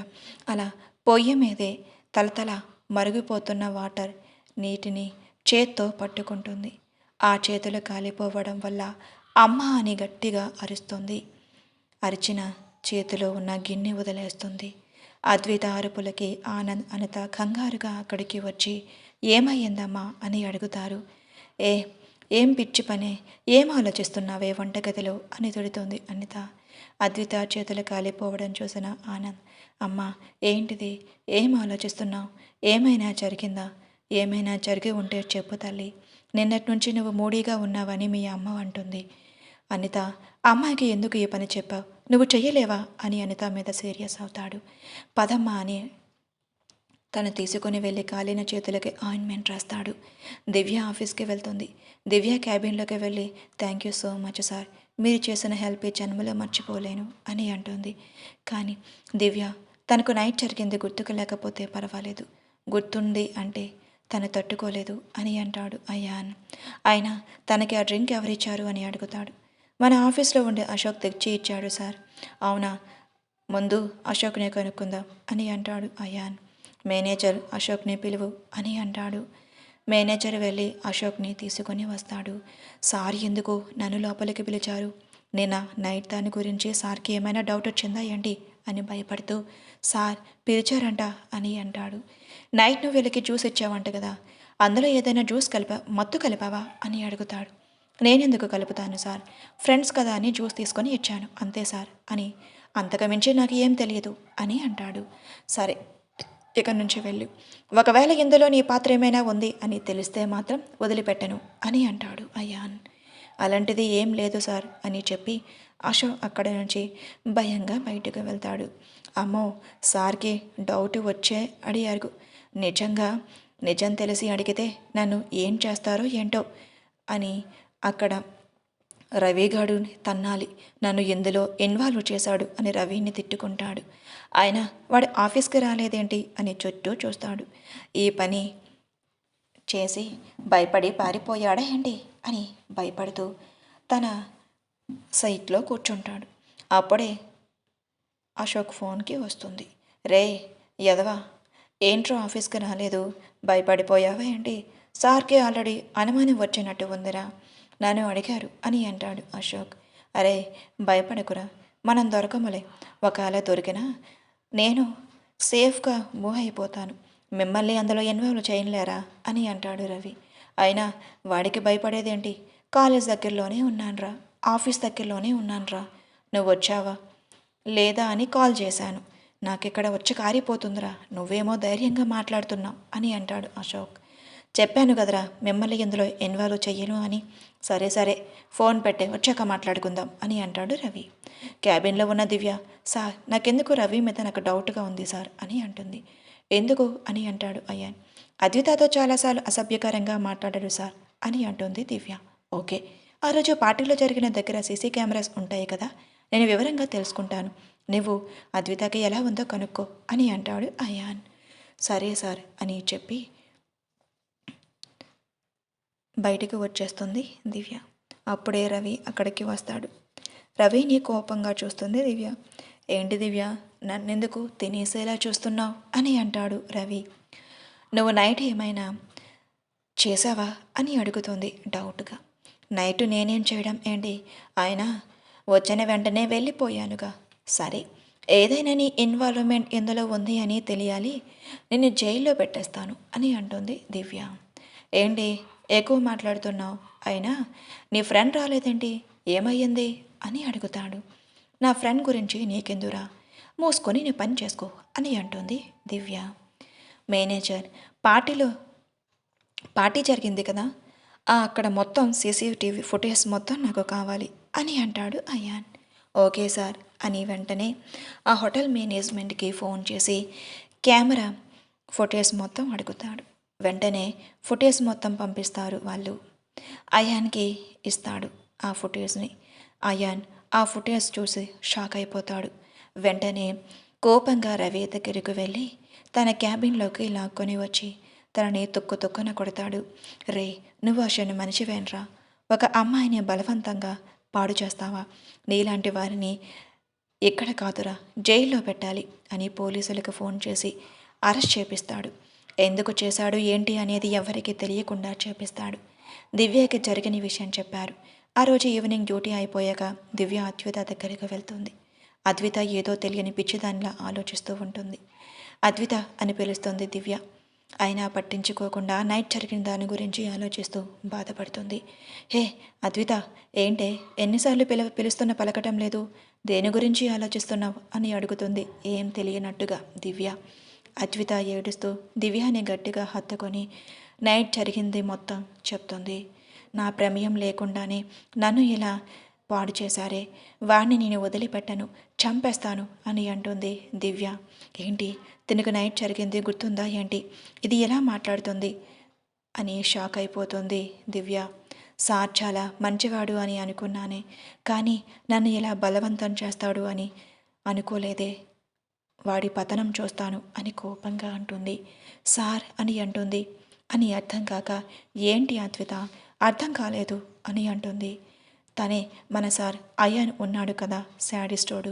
అలా పొయ్యి మీదే తలతల మరుగుపోతున్న వాటర్ నీటిని చేత్తో పట్టుకుంటుంది. ఆ చేతులు కాలిపోవడం వల్ల అమ్మ అని గట్టిగా అరుస్తుంది. అరిచిన చేతిలో ఉన్న గిన్నె వదిలేస్తుంది. అద్విత అరుపులకి ఆనంద్ అనిత కంగారుగా అక్కడికి వచ్చి, ఏమయ్యిందమ్మా అని అడుగుతారు. ఏం పిచ్చి పనే, ఏం ఆలోచిస్తున్నావే వంటగదిలో అని తిడుతుంది అనిత. అద్విత చేతులు కాలిపోవడం చూసిన ఆనంద్, అమ్మా ఏంటిది, ఏం ఆలోచిస్తున్నావు, ఏమైనా జరిగిందా, ఏమైనా జరిగి ఉంటే చెప్పు తల్లి, నిన్నటి నుంచి నువ్వు మూడీగా ఉన్నావని మీ అమ్మ అంటుంది. అనిత, అమ్మాయికి ఎందుకు ఈ పని చెప్పావు, నువ్వు చెయ్యలేవా అని అనిత మీద సీరియస్ అవుతాడు. పదమ్మా అని తను తీసుకుని వెళ్ళి కాలిన చేతులకి ఆయింట్మెంట్ రాస్తాడు. దివ్య ఆఫీస్కి వెళ్తుంది. దివ్య క్యాబిన్లోకి వెళ్ళి, thank you so much sir, మీరు చేసిన హెల్ప్ ఈ జన్మలో మర్చిపోలేను అని అంటుంది. కానీ దివ్య తనకు నైట్ జరిగింది గుర్తుకు లేకపోతే పర్వాలేదు, గుర్తుంది అంటే తను తట్టుకోలేదు అని అంటాడు అయాన్. అయినా తనకి ఆ డ్రింక్ ఎవరిచ్చారు అని అడుగుతాడు. మన ఆఫీస్లో ఉండే అశోక్ తెచ్చి ఇచ్చాడు సార్. అవునా, ముందు అశోక్నే కనుక్కుందాం అని అంటాడు అయాన్. మేనేజర్ అశోక్ని పిలువు అని అంటాడు. మేనేజర్ వెళ్ళి అశోక్ని తీసుకొని వస్తాడు. సార్ ఎందుకు నన్ను లోపలికి పిలిచారు, నిన్న నైట్ దాని గురించి సార్కి ఏమైనా డౌట్ వచ్చిందా ఏంటి అని భయపడుతూ, సార్ పిలిచారంట అని అంటాడు. నైట్ నువ్వు వీళ్ళకి జ్యూస్ ఇచ్చావంట కదా, అందులో ఏదైనా జ్యూస్ మత్తు కలిపావా అని అడుగుతాడు. నేనెందుకు కలుపుతాను సార్, ఫ్రెండ్స్ కదా అని జ్యూస్ తీసుకొని ఇచ్చాను అంతే సార్ అని, అంతకుమించి నాకు ఏం తెలియదు అని అంటాడు. సరే ఇక నుంచి వెళ్ళు, ఒకవేళ ఇందులో నీ పాత్ర ఏమైనా ఉంది అని తెలిస్తే మాత్రం వదిలిపెట్టను అని అంటాడు అయాన్. అలాంటిది ఏం లేదు సార్ అని చెప్పి అశోక్ అక్కడి నుంచి భయంగా బయటకు వెళ్తాడు. అమ్మో, సార్కి డౌట్ వచ్చే అడిగారు. నిజం తెలిసి అడిగితే నన్ను ఏం చేస్తారో ఏంటో అని అక్కడ రవిగాడు తన్నాలి, నన్ను ఎందులో ఇన్వాల్వ్ చేశాడు అని రవిని తిట్టుకుంటాడు. ఆయన వాడు ఆఫీస్కి రాలేదేంటి అని చుట్టూ చూస్తాడు. ఈ పని చేసి భయపడి పారిపోయాడా ఏంటి అని భయపడుతూ తన సైట్లో కూర్చుంటాడు. అప్పుడే అశోక్ ఫోన్కి వస్తుంది. రే యదవా, ఏంట్రో ఆఫీస్కి రాలేదు, భయపడిపోయావా ఏంటి, సార్కి ఆల్రెడీ అనుమానం వచ్చినట్టు ఉందిరా, నన్ను అడిగారు అని అంటాడు అశోక్. అరే భయపడకురా, మనం దొరకములే, ఒకవేళ దొరికినా నేను సేఫ్గా మూవ్ అయిపోతాను, మిమ్మల్ని అందులో ఇన్వాల్వ్ చేయలేరా అని అంటాడు రవి. అయినా వాడికి భయపడేదేంటి, కాలేజ్ దగ్గరలోనే ఉన్నాన్రా, ఆఫీస్ దగ్గరలోనే ఉన్నాన్రా, నువ్వు వచ్చావా లేదా అని కాల్ చేశాను, నాకిక్కడ వచ్చి కారిపోతుందిరా, నువ్వేమో ధైర్యంగా మాట్లాడుతున్నావు అని అంటాడు అశోక్. చెప్పాను కదరా మిమ్మల్ని ఇందులో ఇన్వాల్వ్ చెయ్యను అని. సరే సరే ఫోన్ పెట్టే వచ్చాక మాట్లాడుకుందాం అని అంటాడు రవి. క్యాబిన్లో ఉన్న దివ్య, సార్ నాకెందుకు రవి మీద నాకు డౌట్గా ఉంది సార్ అని అంటుంది. ఎందుకు అని అంటాడు అయాన్. అద్వితతో చాలాసార్లు అసభ్యకరంగా మాట్లాడాడు సార్ అని అంటుంది దివ్య. ఓకే, ఆ రోజు పార్టీలో జరిగిన దగ్గర సీసీ కెమెరాస్ ఉంటాయి కదా, నేను వివరంగా తెలుసుకుంటాను. నువ్వు అద్వితకి ఎలా ఉందో కనుక్కో అని అంటాడు అయాన్. సరే సార్ అని చెప్పి బయటికి వచ్చేస్తుంది దివ్య. అప్పుడే రవి అక్కడికి వస్తాడు. రవిని కోపంగా చూస్తుంది దివ్య. ఏంటి దివ్య, నన్నెందుకు తినేసేలా చూస్తున్నావు అని అంటాడు రవి. నువ్వు నైట్ ఏమైనా చేసావా అని అడుగుతుంది డౌట్గా. నైట్ నేనేం చేయడం ఏంటి, ఆయన వచ్చిన వెంటనే వెళ్ళిపోయానుగా. సరే, ఏదైనా నీ ఇన్వాల్వ్మెంట్ ఇందులో ఉంది అని తెలియాలి, నిన్ను జైల్లో పెట్టేస్తాను అని అంటుంది దివ్య. ఏంటి ఎక్కువ మాట్లాడుతున్నావు, అయినా నీ ఫ్రెండ్ రాలేదేంటి, ఏమయ్యింది అని అడుగుతాడు. నా ఫ్రెండ్ గురించి నీకెందురా, మూసుకొని నీ పని చేసుకో అని అంటుంది దివ్య. మేనేజర్, పార్టీ జరిగింది కదా, అక్కడ మొత్తం సీసీటీవీ ఫుటేజ్ మొత్తం నాకు కావాలి అని అంటాడు అయాన్. ఓకే సార్ అని వెంటనే ఆ హోటల్ మేనేజ్మెంట్కి ఫోన్ చేసి కెమెరా ఫుటేజ్ మొత్తం అడుగుతాడు. వెంటనే ఫుటేజ్ మొత్తం పంపిస్తారు వాళ్ళు. అయాన్కి ఇస్తాడు ఆ ఫుటేజ్ని. అయాన్ ఆ ఫుటేజ్ చూసి షాక్ అయిపోతాడు. వెంటనే కోపంగా రవి దగ్గరికి వెళ్ళి తన క్యాబిన్లోకి లాక్కొని వచ్చి తనని తుక్కున కొడతాడు. రే, నువ్వు అసలు మనిషివేనరా, ఒక అమ్మాయిని బలవంతంగా పాడు చేస్తావా, నీలాంటి వారిని ఇక్కడ కాదురా జైల్లో పెట్టాలి అని పోలీసులకు ఫోన్ చేసి అరెస్ట్ చేపిస్తాడు. ఎందుకు చేశాడు ఏంటి అనేది ఎవరికీ తెలియకుండా చేపిస్తాడు. దివ్యకి జరిగిన విషయం చెప్పారు. ఆ రోజు ఈవినింగ్ డ్యూటీ అయిపోయాక దివ్య అద్విత దగ్గరికి వెళ్తుంది. అద్విత ఏదో తెలియని పిచ్చిదానిలా ఆలోచిస్తూ ఉంటుంది. అద్విత అని పిలుస్తుంది దివ్య. అయినా పట్టించుకోకుండా నైట్ జరిగిన దాని గురించి ఆలోచిస్తూ బాధపడుతుంది. హే అద్విత, ఏంటే ఎన్నిసార్లు పిలుస్తున్న పలకటం లేదు, దేని గురించి ఆలోచిస్తున్నావు అని అడుగుతుంది ఏం తెలియనట్టుగా దివ్య. అద్విత ఏడుస్తూ దివ్యాని గట్టిగా హత్తుకొని నైట్ జరిగింది మొత్తం చెప్తుంది. నా ప్రమేయం లేకుండానే నన్ను ఇలా పాడు చేశారే, వాడిని నేను వదిలిపెట్టను, చంపేస్తాను అని అంటుంది దివ్య. ఏంటి, తినకు నైట్ జరిగింది గుర్తుందా ఏంటి, ఇది ఎలా మాట్లాడుతుంది అని షాక్ అయిపోతుంది దివ్య. సార్ చాలా మంచివాడు అని అనుకున్నానే, కానీ నన్ను ఇలా బలవంతం చేస్తాడు అని అనుకోలేదే, వాడి పతనం చూస్తాను అని కోపంగా అంటుంది. సార్ అని అంటుంది. అని అర్థం కాక ఏంటి అద్విత, అర్థం కాలేదు అని అంటుంది. తనే మన సార్ అయాన్ ఉన్నాడు కదా, శాడిస్టోడు,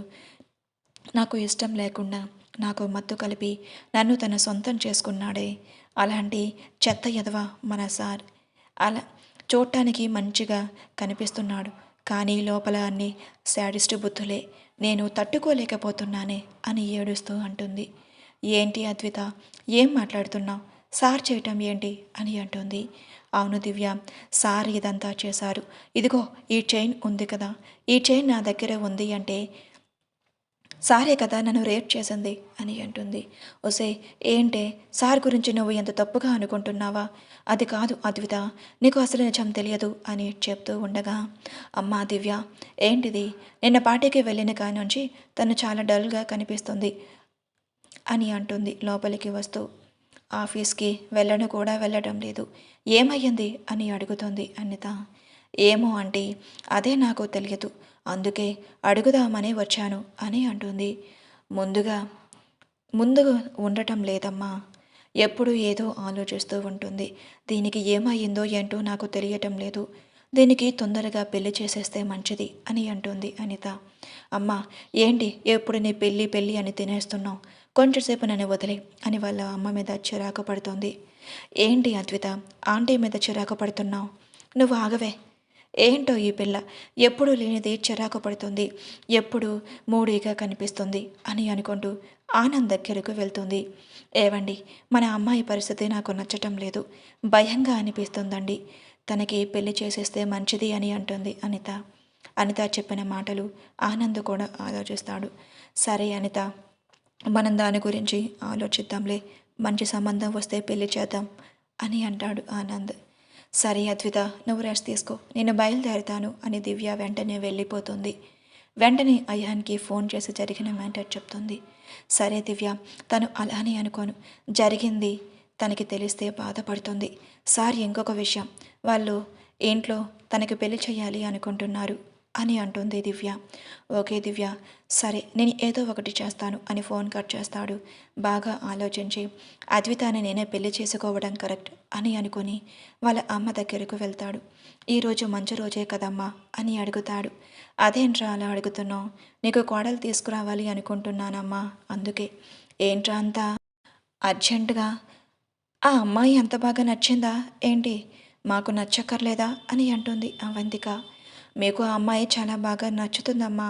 నాకు ఇష్టం లేకుండా నాకు మత్తు కలిపి నన్ను తన సొంతం చేసుకున్నాడే, అలాంటి చెత్త ఎదవ మన సార్. అలా చూడటానికి మంచిగా కనిపిస్తున్నాడు, కానీ లోపల అన్ని శాడిస్టు బుద్ధులే, నేను తట్టుకోలేకపోతున్నానే అని ఏడుస్తూ అంటుంది. ఏంటి అద్విత, ఏం మాట్లాడుతున్నావు, సార్ చేయటం ఏంటి అని అంటుంది. అవును దివ్య, సార్ ఇదంతా చేశారు. ఇదిగో ఈ చైన్ ఉంది కదా, ఈ చైన్ నా దగ్గర ఉంది అంటే సారే కదా నన్ను రేప్ చేసింది అని అంటుంది. ఒసే, ఏంటే సార్ గురించి నువ్వు ఎంత తప్పుగా అనుకుంటున్నావా, అది కాదు అద్విత, నీకు అసలు నిజం తెలియదు అని చెప్తూ ఉండగా, అమ్మా దివ్య, ఏంటిది, నిన్న పార్టీకి వెళ్ళిన కాడి నుంచి తను చాలా డల్గా కనిపిస్తుంది అని అంటుంది లోపలికి వస్తూ. ఆఫీస్కి వెళ్ళడం లేదు, ఏమయ్యింది అని అడుగుతుంది అనిత. ఏమో ఆంటీ, అదే నాకు తెలియదు, అందుకే అడుగుదామని వచ్చాను అని అంటుంది. ముందుగా ఉండటం లేదమ్మా, ఎప్పుడు ఏదో ఆలోచిస్తూ ఉంటుంది. దీనికి ఏమయ్యిందో ఏంటో నాకు తెలియటం లేదు, దీనికి తొందరగా పెళ్లి చేసేస్తే మంచిది అని అంటుంది అనిత. అమ్మా ఏంటి ఎప్పుడు నీ పెళ్ళి అని తినేస్తున్నావు, కొంచెంసేపు నన్ను వదిలే అని వాళ్ళ అమ్మ మీద చిరాకు పడుతోంది. ఏంటి అద్విత, ఆంటీ మీద చిరాకు పడుతున్నావు, నువ్వు ఆగవే, ఏంటో ఈ పిల్ల ఎప్పుడు లేనిది చిరాకు పడుతుంది, ఎప్పుడు మూడీగా కనిపిస్తుంది అని అనుకుంటూ ఆనంద్ దగ్గరకు వెళ్తుంది. ఏవండి, మన అమ్మాయి పరిస్థితి నాకు నచ్చటం లేదు, భయంగా అనిపిస్తుందండి, తనకి పెళ్లి చేసేస్తే మంచిది అని అంటుంది అనిత. అనిత చెప్పిన మాటలు ఆనంద్ కూడా ఆలోచిస్తాడు. సరే అనిత, మనం దాని గురించి ఆలోచిద్దాంలే, మంచి సంబంధం వస్తే పెళ్లి చేద్దాం అని అంటాడు ఆనంద్. సరే అద్విత, నువ్వు రెస్ట్ తీసుకో, నేను బయలుదేరుతాను అని దివ్య వెంటనే వెళ్ళిపోతుంది. వెంటనే అయాన్కి ఫోన్ చేసి జరిగిన మ్యాటర్ చెప్తుంది. సరే దివ్య, తను అలానే అనుకోను, జరిగింది తనకి తెలిస్తే బాధపడుతుంది. సార్ ఇంకొక విషయం, వాళ్ళు ఇంట్లో తనకి పెళ్లి చేయాలి అనుకుంటున్నారు అని అంటుంది దివ్య. ఓకే దివ్య, సరే నేను ఏదో ఒకటి చేస్తాను అని ఫోన్ కట్ చేస్తాడు. బాగా ఆలోచించి అద్వితాన్ని నేనే పెళ్లి చేసుకోవడం కరెక్ట్ అని అనుకుని వాళ్ళ అమ్మ దగ్గరకు వెళ్తాడు. ఈరోజు మంచి రోజే కదమ్మా అని అడుగుతాడు. అదేంట్రా అలా అడుగుతున్నావు, నీకు కోడలు తీసుకురావాలి అనుకుంటున్నానమ్మా, అందుకే. ఏంట్రా అంతా అర్జెంటుగా, ఆ అమ్మాయి అంత బాగా నచ్చిందా ఏంటి, మాకు నచ్చక్కర్లేదా అని అంటుంది అవంతిక. మీకు ఆ అమ్మాయి చాలా బాగా నచ్చుతుందమ్మా,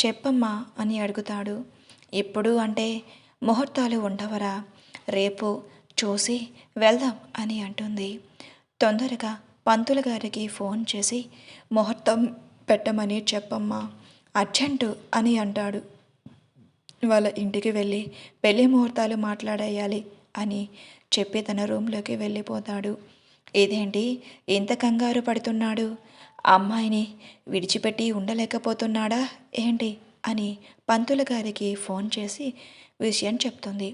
చెప్పమ్మా అని అడుగుతాడు. ఇప్పుడు అంటే ముహూర్తాలు ఉండవరా, రేపు చూసి వెళ్దాం అని అంటుంది. తొందరగా పంతులు గారికి ఫోన్ చేసి ముహూర్తం పెట్టమని చెప్పమ్మా, అర్జెంటు అని అంటాడు. వాళ్ళ ఇంటికి వెళ్ళి పెళ్లి ముహూర్తాలు మాట్లాడేయాలి అని చెప్పి తన రూమ్లోకి వెళ్ళిపోతాడు. ఇదేంటి ఇంత కంగారు పడుతున్నాడు, అమ్మాయిని విడిచిపెట్టి ఉండలేకపోతున్నాడా ఏంటి అని పంతులు గారికి ఫోన్ చేసి విషయం చెప్తుంది.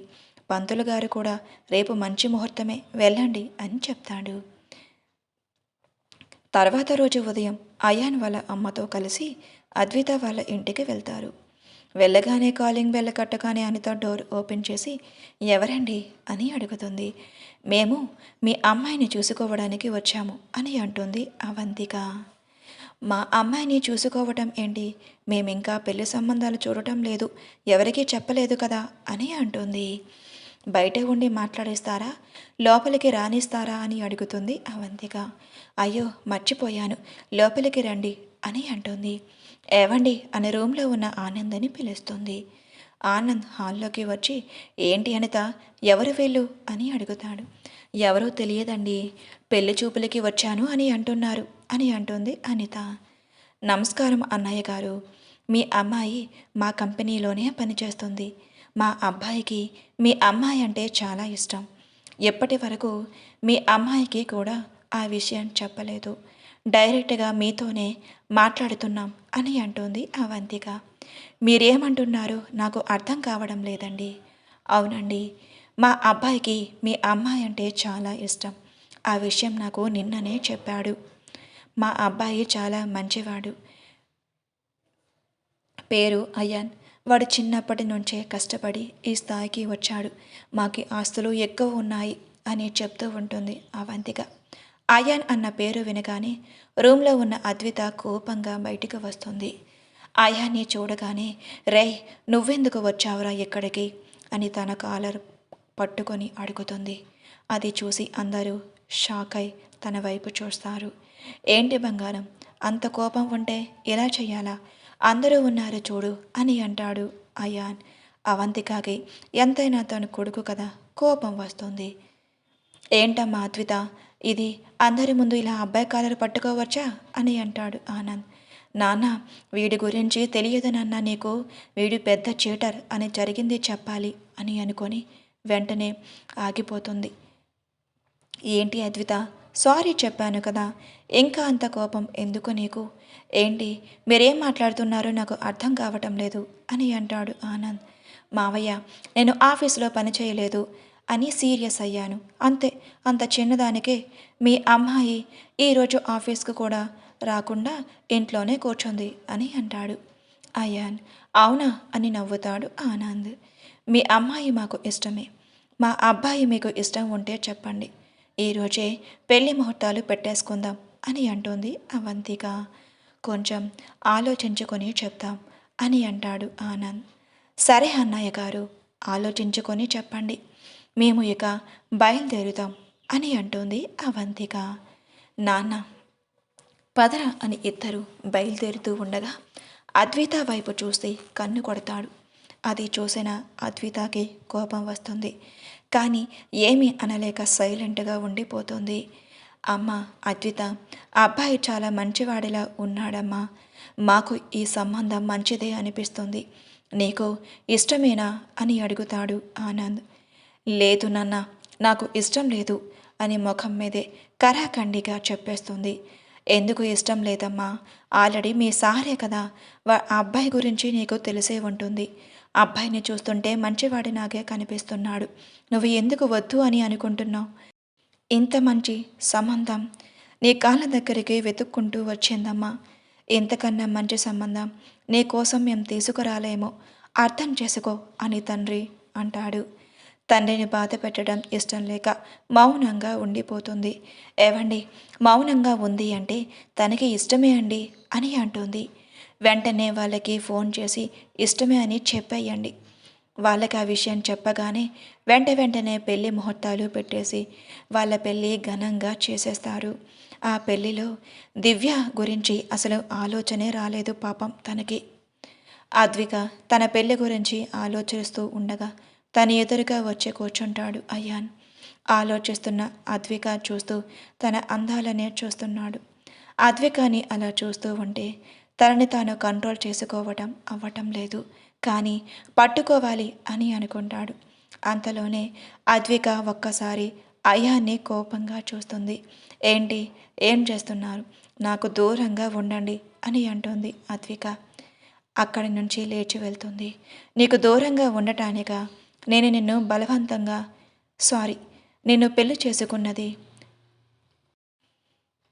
పంతులు గారు కూడా రేపు మంచి ముహూర్తమే, వెళ్ళండి అని చెప్తాడు. తర్వాత రోజు ఉదయం అయాన్ వాళ్ళ అమ్మతో కలిసి అద్విత వాళ్ళ ఇంటికి వెళ్తారు. వెళ్ళగానే కాలింగ్ బెల్ కట్టగానే అనిత డోర్ ఓపెన్ చేసి ఎవరండి అని అడుగుతుంది. మేము మీ అమ్మాయిని చూసుకోవడానికి వచ్చాము అని అంటుంది అవంతిక. మా అమ్మాయిని చూసుకోవటం ఏంటి, మేమింకా పెళ్లి సంబంధాలు చూడటం లేదు, ఎవరికీ చెప్పలేదు కదా అని అంటుంది. బయట ఉండి మాట్లాడిస్తారా, లోపలికి రానిస్తారా అని అడుగుతుంది అవంతిక. అయ్యో మర్చిపోయాను, లోపలికి రండి అని అంటుంది. ఏవండి అని రూమ్లో ఉన్న ఆనందని పిలుస్తుంది. ఆనంద్ హాల్లోకి వచ్చి ఏంటి అనిత, ఎవరు వీళ్ళు అని అడుగుతాడు. ఎవరో తెలియదండి, పెళ్లి చూపులకి వచ్చాను అని అంటున్నారు అని అంటుంది అనిత. నమస్కారం అన్నయ్య గారు, మీ అమ్మాయి మా కంపెనీలోనే పనిచేస్తుంది. మా అబ్బాయికి మీ అమ్మాయి అంటే చాలా ఇష్టం. ఎప్పటి వరకు మీ అమ్మాయికి కూడా ఆ విషయం చెప్పలేదు, డైరెక్ట్గా మీతోనే మాట్లాడుతున్నాం అని అంటుంది అవంతిక. మీరేమంటున్నారో నాకు అర్థం కావడం లేదండి. అవునండి, మా అబ్బాయికి మీ అమ్మాయి అంటే చాలా ఇష్టం. ఆ విషయం నాకు నిన్ననే చెప్పాడు. మా అబ్బాయి చాలా మంచివాడు, పేరు అయాన్. వాడు చిన్నప్పటి నుంచే కష్టపడి ఈ స్థాయికి వచ్చాడు. మాకి ఆస్తులు ఎక్కువ ఉన్నాయి అని చెప్తూ ఉంటుంది అవంతిక. అయాన్ అన్న పేరు వినగానే రూమ్లో ఉన్న అద్విత కోపంగా బయటికి వస్తుంది. అయాన్ని చూడగానే రేయ్, నువ్వెందుకు వచ్చావురా ఇక్కడికి అని తన కాలర్ పట్టుకొని అడుగుతుంది. అది చూసి అందరూ షాక్ అయి తన వైపు చూస్తారు. ఏంటి బంగారం, అంత కోపం ఉంటే ఎలా చెయ్యాలా, అందరూ ఉన్నారు చూడు అని అంటాడు అయాన్. అవంతికకి ఎంతైనా తన కొడుకు కదా, కోపం వస్తుంది. ఏంటమ్మా అద్విత, ఇది అందరి ముందు ఇలా అబ్బాయి కాలర్ పట్టుకోవచ్చా అని అంటాడు ఆనంద్. నాన్న, వీడి గురించి తెలియదు నాన్న నీకు, వీడు పెద్ద చీటర్ అని జరిగింది చెప్పాలి అని అనుకొని వెంటనే ఆగిపోతుంది. ఏంటి అద్విత, సారీ చెప్పాను కదా, ఇంకా అంత కోపం ఎందుకు నీకు, ఏంటి మీరేం మాట్లాడుతున్నారో నాకు అర్థం కావటం లేదు అని అంటాడు ఆనంద్. మావయ్య, నేను ఆఫీసులో పని చేయలేదు అని సీరియస్ అయ్యాను అంతే, అంత చిన్నదానికే మీ అమ్మాయి ఈరోజు ఆఫీస్కు కూడా రాకుండా ఇంట్లోనే కూర్చుంది అని అంటాడు అయాన్. అవునా అని నవ్వుతాడు ఆనంద్. మీ అమ్మాయి మాకు ఇష్టమే, మా అబ్బాయి మీకు ఇష్టం ఉంటే చెప్పండి, ఈరోజే పెళ్లి ముహూర్తాలు పెట్టేసుకుందాం అని అంటుంది అవంతిక. కొంచెం ఆలోచించుకొని చెప్తాం అని అంటాడు ఆనంద్. సరే అన్నయ్య గారు, ఆలోచించుకొని చెప్పండి, మేము ఇక బయలుదేరుతాం అని అంటుంది అవంతిక. నాన్న పదరా అని ఇద్దరు బయలుదేరుతూ ఉండగా అద్విత వైపు చూసి కన్ను కొడతాడు. అది చూసిన అద్వితకి కోపం వస్తుంది, కానీ ఏమీ అనలేక సైలెంట్గా ఉండిపోతుంది. అమ్మ అద్విత, అబ్బాయి చాలా మంచివాడిలా ఉన్నాడమ్మా, మాకు ఈ సంబంధం మంచిదే అనిపిస్తుంది, నీకు ఇష్టమేనా అని అడుగుతాడు ఆనంద్. లేదు నాన్న, నాకు ఇష్టం లేదు, అని ముఖం మీదే కరాఖండిగా చెప్పేస్తుంది. ఎందుకు ఇష్టం లేదమ్మా? ఆల్రెడీ మీ సారే కదా. ఆ అబ్బాయి గురించి నీకు తెలిసే ఉంటుంది. అబ్బాయిని చూస్తుంటే మంచివాడినాగే కనిపిస్తున్నాడు. నువ్వు ఎందుకు వద్దు అని అనుకుంటున్నావు? ఇంత మంచి సంబంధం నీ కాళ్ళ దగ్గరికి వెతుక్కుంటూ వచ్చిందమ్మా. ఇంతకన్నా మంచి సంబంధం నీ కోసం మేము తీసుకురాలేమో, అర్థం చేసుకో అని తండ్రి అంటాడు. తండ్రిని బాధ పెట్టడం ఇష్టం లేక మౌనంగా ఉండిపోతుంది. ఏవండి, మౌనంగా ఉంది అంటే తనకి ఇష్టమే అండి అని అంటుంది. వెంటనే వాళ్ళకి ఫోన్ చేసి ఇష్టమే అని చెప్పేయండి. వాళ్ళకి ఆ విషయం చెప్పగానే వెంటనే పెళ్లి ముహూర్తాలు పెట్టేసి వాళ్ళ పెళ్ళి ఘనంగా చేసేస్తారు. ఆ పెళ్లిలో దివ్య గురించి అసలు ఆలోచనే రాలేదు పాపం తనకి. అద్విక తన పెళ్లి గురించి ఆలోచిస్తూ ఉండగా తన ఎదురుగా వచ్చి కూర్చుంటాడు అయాన్. ఆలోచిస్తున్న అద్విక చూస్తూ తన అందాలనే చూస్తున్నాడు. అద్వికాని అలా చూస్తూ ఉంటే తనని తాను కంట్రోల్ చేసుకోవటం అవ్వటం లేదు. కానీ పట్టుకోవాలి అని అనుకుంటాడు. అంతలోనే అద్విక ఒక్కసారి అయాన్ని కోపంగా చూస్తుంది. ఏంటి, ఏం చేస్తున్నారు? నాకు దూరంగా ఉండండి అని అంటుంది అద్విక. అక్కడి నుంచి లేచి వెళ్తుంది. నీకు దూరంగా ఉండటానిగా నేను నిన్ను బలవంతంగా సారీ నిన్ను పెళ్లి చేసుకున్నది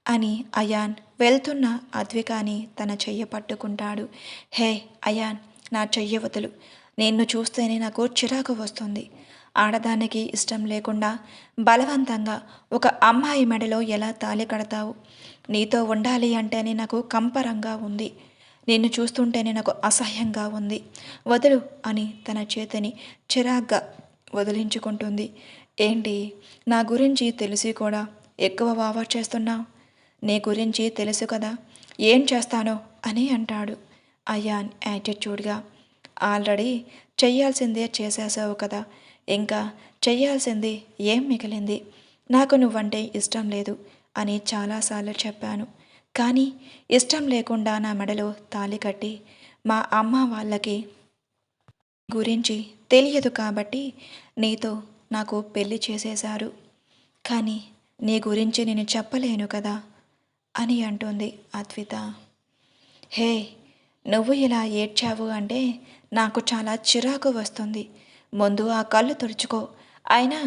అని అయాన్ వెళ్తున్న అద్వికాని తన చెయ్య పట్టుకుంటాడు. హే అయాన్, నా చెయ్య వదులు. నిన్ను చూస్తేనే నాకు చిరాకు వస్తుంది. ఆడదానికి ఇష్టం లేకుండా బలవంతంగా ఒక అమ్మాయి మెడలో ఎలా తాళి కడతావు? నీతో ఉండాలి అంటేనే నాకు కంపరంగా ఉంది. నిన్ను చూస్తుంటేనే నాకు అసహ్యంగా ఉంది. వదులు అని తన చేతిని చిరాగ్గా వదిలించుకుంటుంది. ఏంటి, నా గురించి తెలిసి కూడా ఎక్కువ ఓవర్ చేస్తున్నావు? నీ గురించి తెలుసు కదా, ఏం చేస్తానో అని అంటాడు అయాన్ యాటిట్యూడ్గా. ఆల్రెడీ చెయ్యాల్సిందే చేసేసావు కదా, ఇంకా చెయ్యాల్సింది ఏం మిగిలింది? నాకు నువ్వంటే ఇష్టం లేదు అని చాలాసార్లు చెప్పాను. కానీ ఇష్టం లేకుండా నా మెడలో తాళి కట్టి మా అమ్మ వాళ్ళకి గురించి తెలియదు కాబట్టి నీతో నాకు పెళ్లి చేసేశారు. కానీ నీ గురించి నేను చెప్పలేను కదా అని అంటుంది అద్విత. హే, నువ్వు ఇలా ఏడ్చావు అంటే నాకు చాలా చిరాకు వస్తుంది. ముందు ఆ కళ్ళు తుడుచుకో. అయినా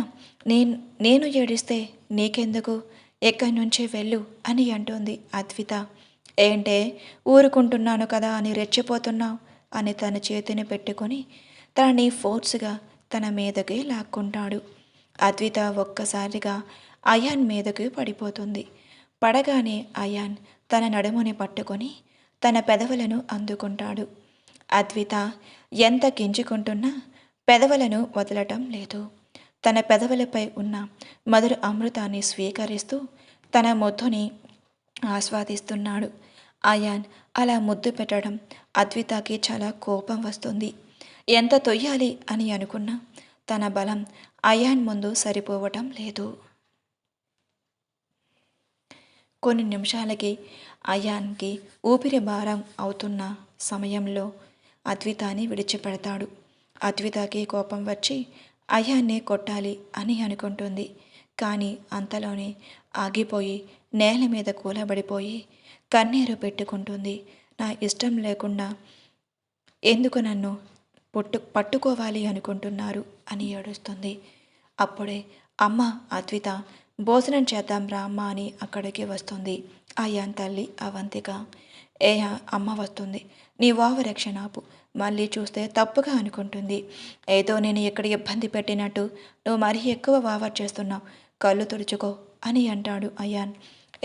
నేను ఏడిస్తే నీకెందుకు? ఎక్కడి నుంచి వెళ్ళు అని అంటుంది అద్విత. ఏంటే, ఊరుకుంటున్నాను కదా అని రెచ్చిపోతున్నావు అని తన చేతిని పెట్టుకొని తనని ఫోర్స్గా తన మీదకి లాక్కుంటాడు. అద్విత ఒక్కసారిగా అయాన్ మీదకి పడిపోతుంది. పడగానే అయాన్ తన నడుముని పట్టుకొని తన పెదవులను అందుకుంటాడు. అద్విత ఎంత గింజుకుంటున్నా పెదవులను వదలటం లేదు. తన పెదవులపై ఉన్న మధుర అమృతాన్ని స్వీకరిస్తూ తన ముద్దుని ఆస్వాదిస్తున్నాడు. అయాన్ అలా ముద్దు పెట్టడం అద్వితకి చాలా కోపం వస్తుంది. ఎంత తొయ్యాలి అని అనుకున్నా తన బలం అయాన్ ముందు సరిపోవటం లేదు. కొన్ని నిమిషాలకి అయాన్కి ఊపిరి భారం అవుతున్న సమయంలో అద్వితాని విడిచిపెడతాడు. అద్వితకి కోపం వచ్చి అయాన్ని కొట్టాలి అని అనుకుంటుంది. కానీ అంతలోనే ఆగిపోయి నేల మీద కూలబడిపోయి కన్నీరు పెట్టుకుంటుంది. నా ఇష్టం లేకుండా ఎందుకు నన్ను పట్టుకోవాలి అనుకుంటున్నారు అని ఏడుస్తుంది. అప్పుడే అమ్మ అద్విత భోజనం చేద్దాం రా అమ్మ అని అక్కడికి వస్తుంది అయాన్ తల్లి అవంతిక. ఏ అమ్మ వస్తుంది, నీ ఓవరాక్షన్ ఆపు. మళ్ళీ చూస్తే తప్పుగా అనుకుంటుంది. ఏదో నేను ఇక్కడ ఇబ్బంది పెట్టినట్టు నువ్వు మరీ ఎక్కువ ఓవర్ చేస్తున్నావు, కళ్ళు తుడుచుకో అని అంటాడు అయాన్.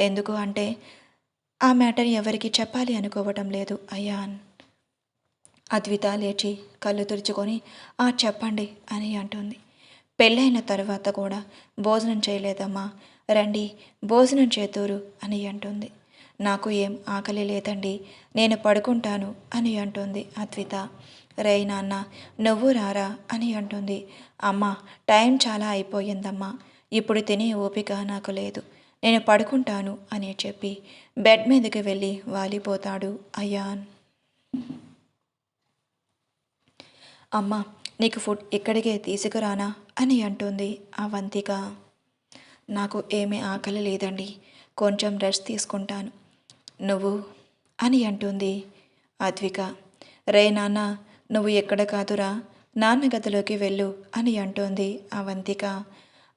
ఎందుకు అంటే ఆ మ్యాటర్ ఎవరికి చెప్పాలి అనుకోవటం లేదు అయాన్. అద్విత లేచి కళ్ళు తుడుచుకొని చెప్పండి అని అంటుంది. పెళ్ళైన తర్వాత కూడా భోజనం చేయలేదమ్మా, రండి భోజనం చేతూరు అని అంటుంది. నాకు ఏం ఆకలి లేదండి, నేను పడుకుంటాను అని అంటుంది అద్విత. రే నాన్న, నువ్వు రారా అని అంటుంది. అమ్మ, టైం చాలా అయిపోయిందమ్మా, ఇప్పుడు తినే ఓపిక నాకు లేదు, నేను పడుకుంటాను అని చెప్పి బెడ్ మీదకి వెళ్ళి వాలిపోతాడు అయాన్. అమ్మ, నీకు ఫుడ్ ఇక్కడికే తీసుకురానా అని అంటుంది అవంతిక. నాకు ఏమీ ఆకలి లేదండి, కొంచెం రెస్ట్ తీసుకుంటాను. నువ్వు అని అంటుంది అద్విక. రే నాన్న, నువ్వు ఎక్కడ కాదురా, నాన్న గదిలోకి వెళ్ళు అని అంటోంది అవంతిక.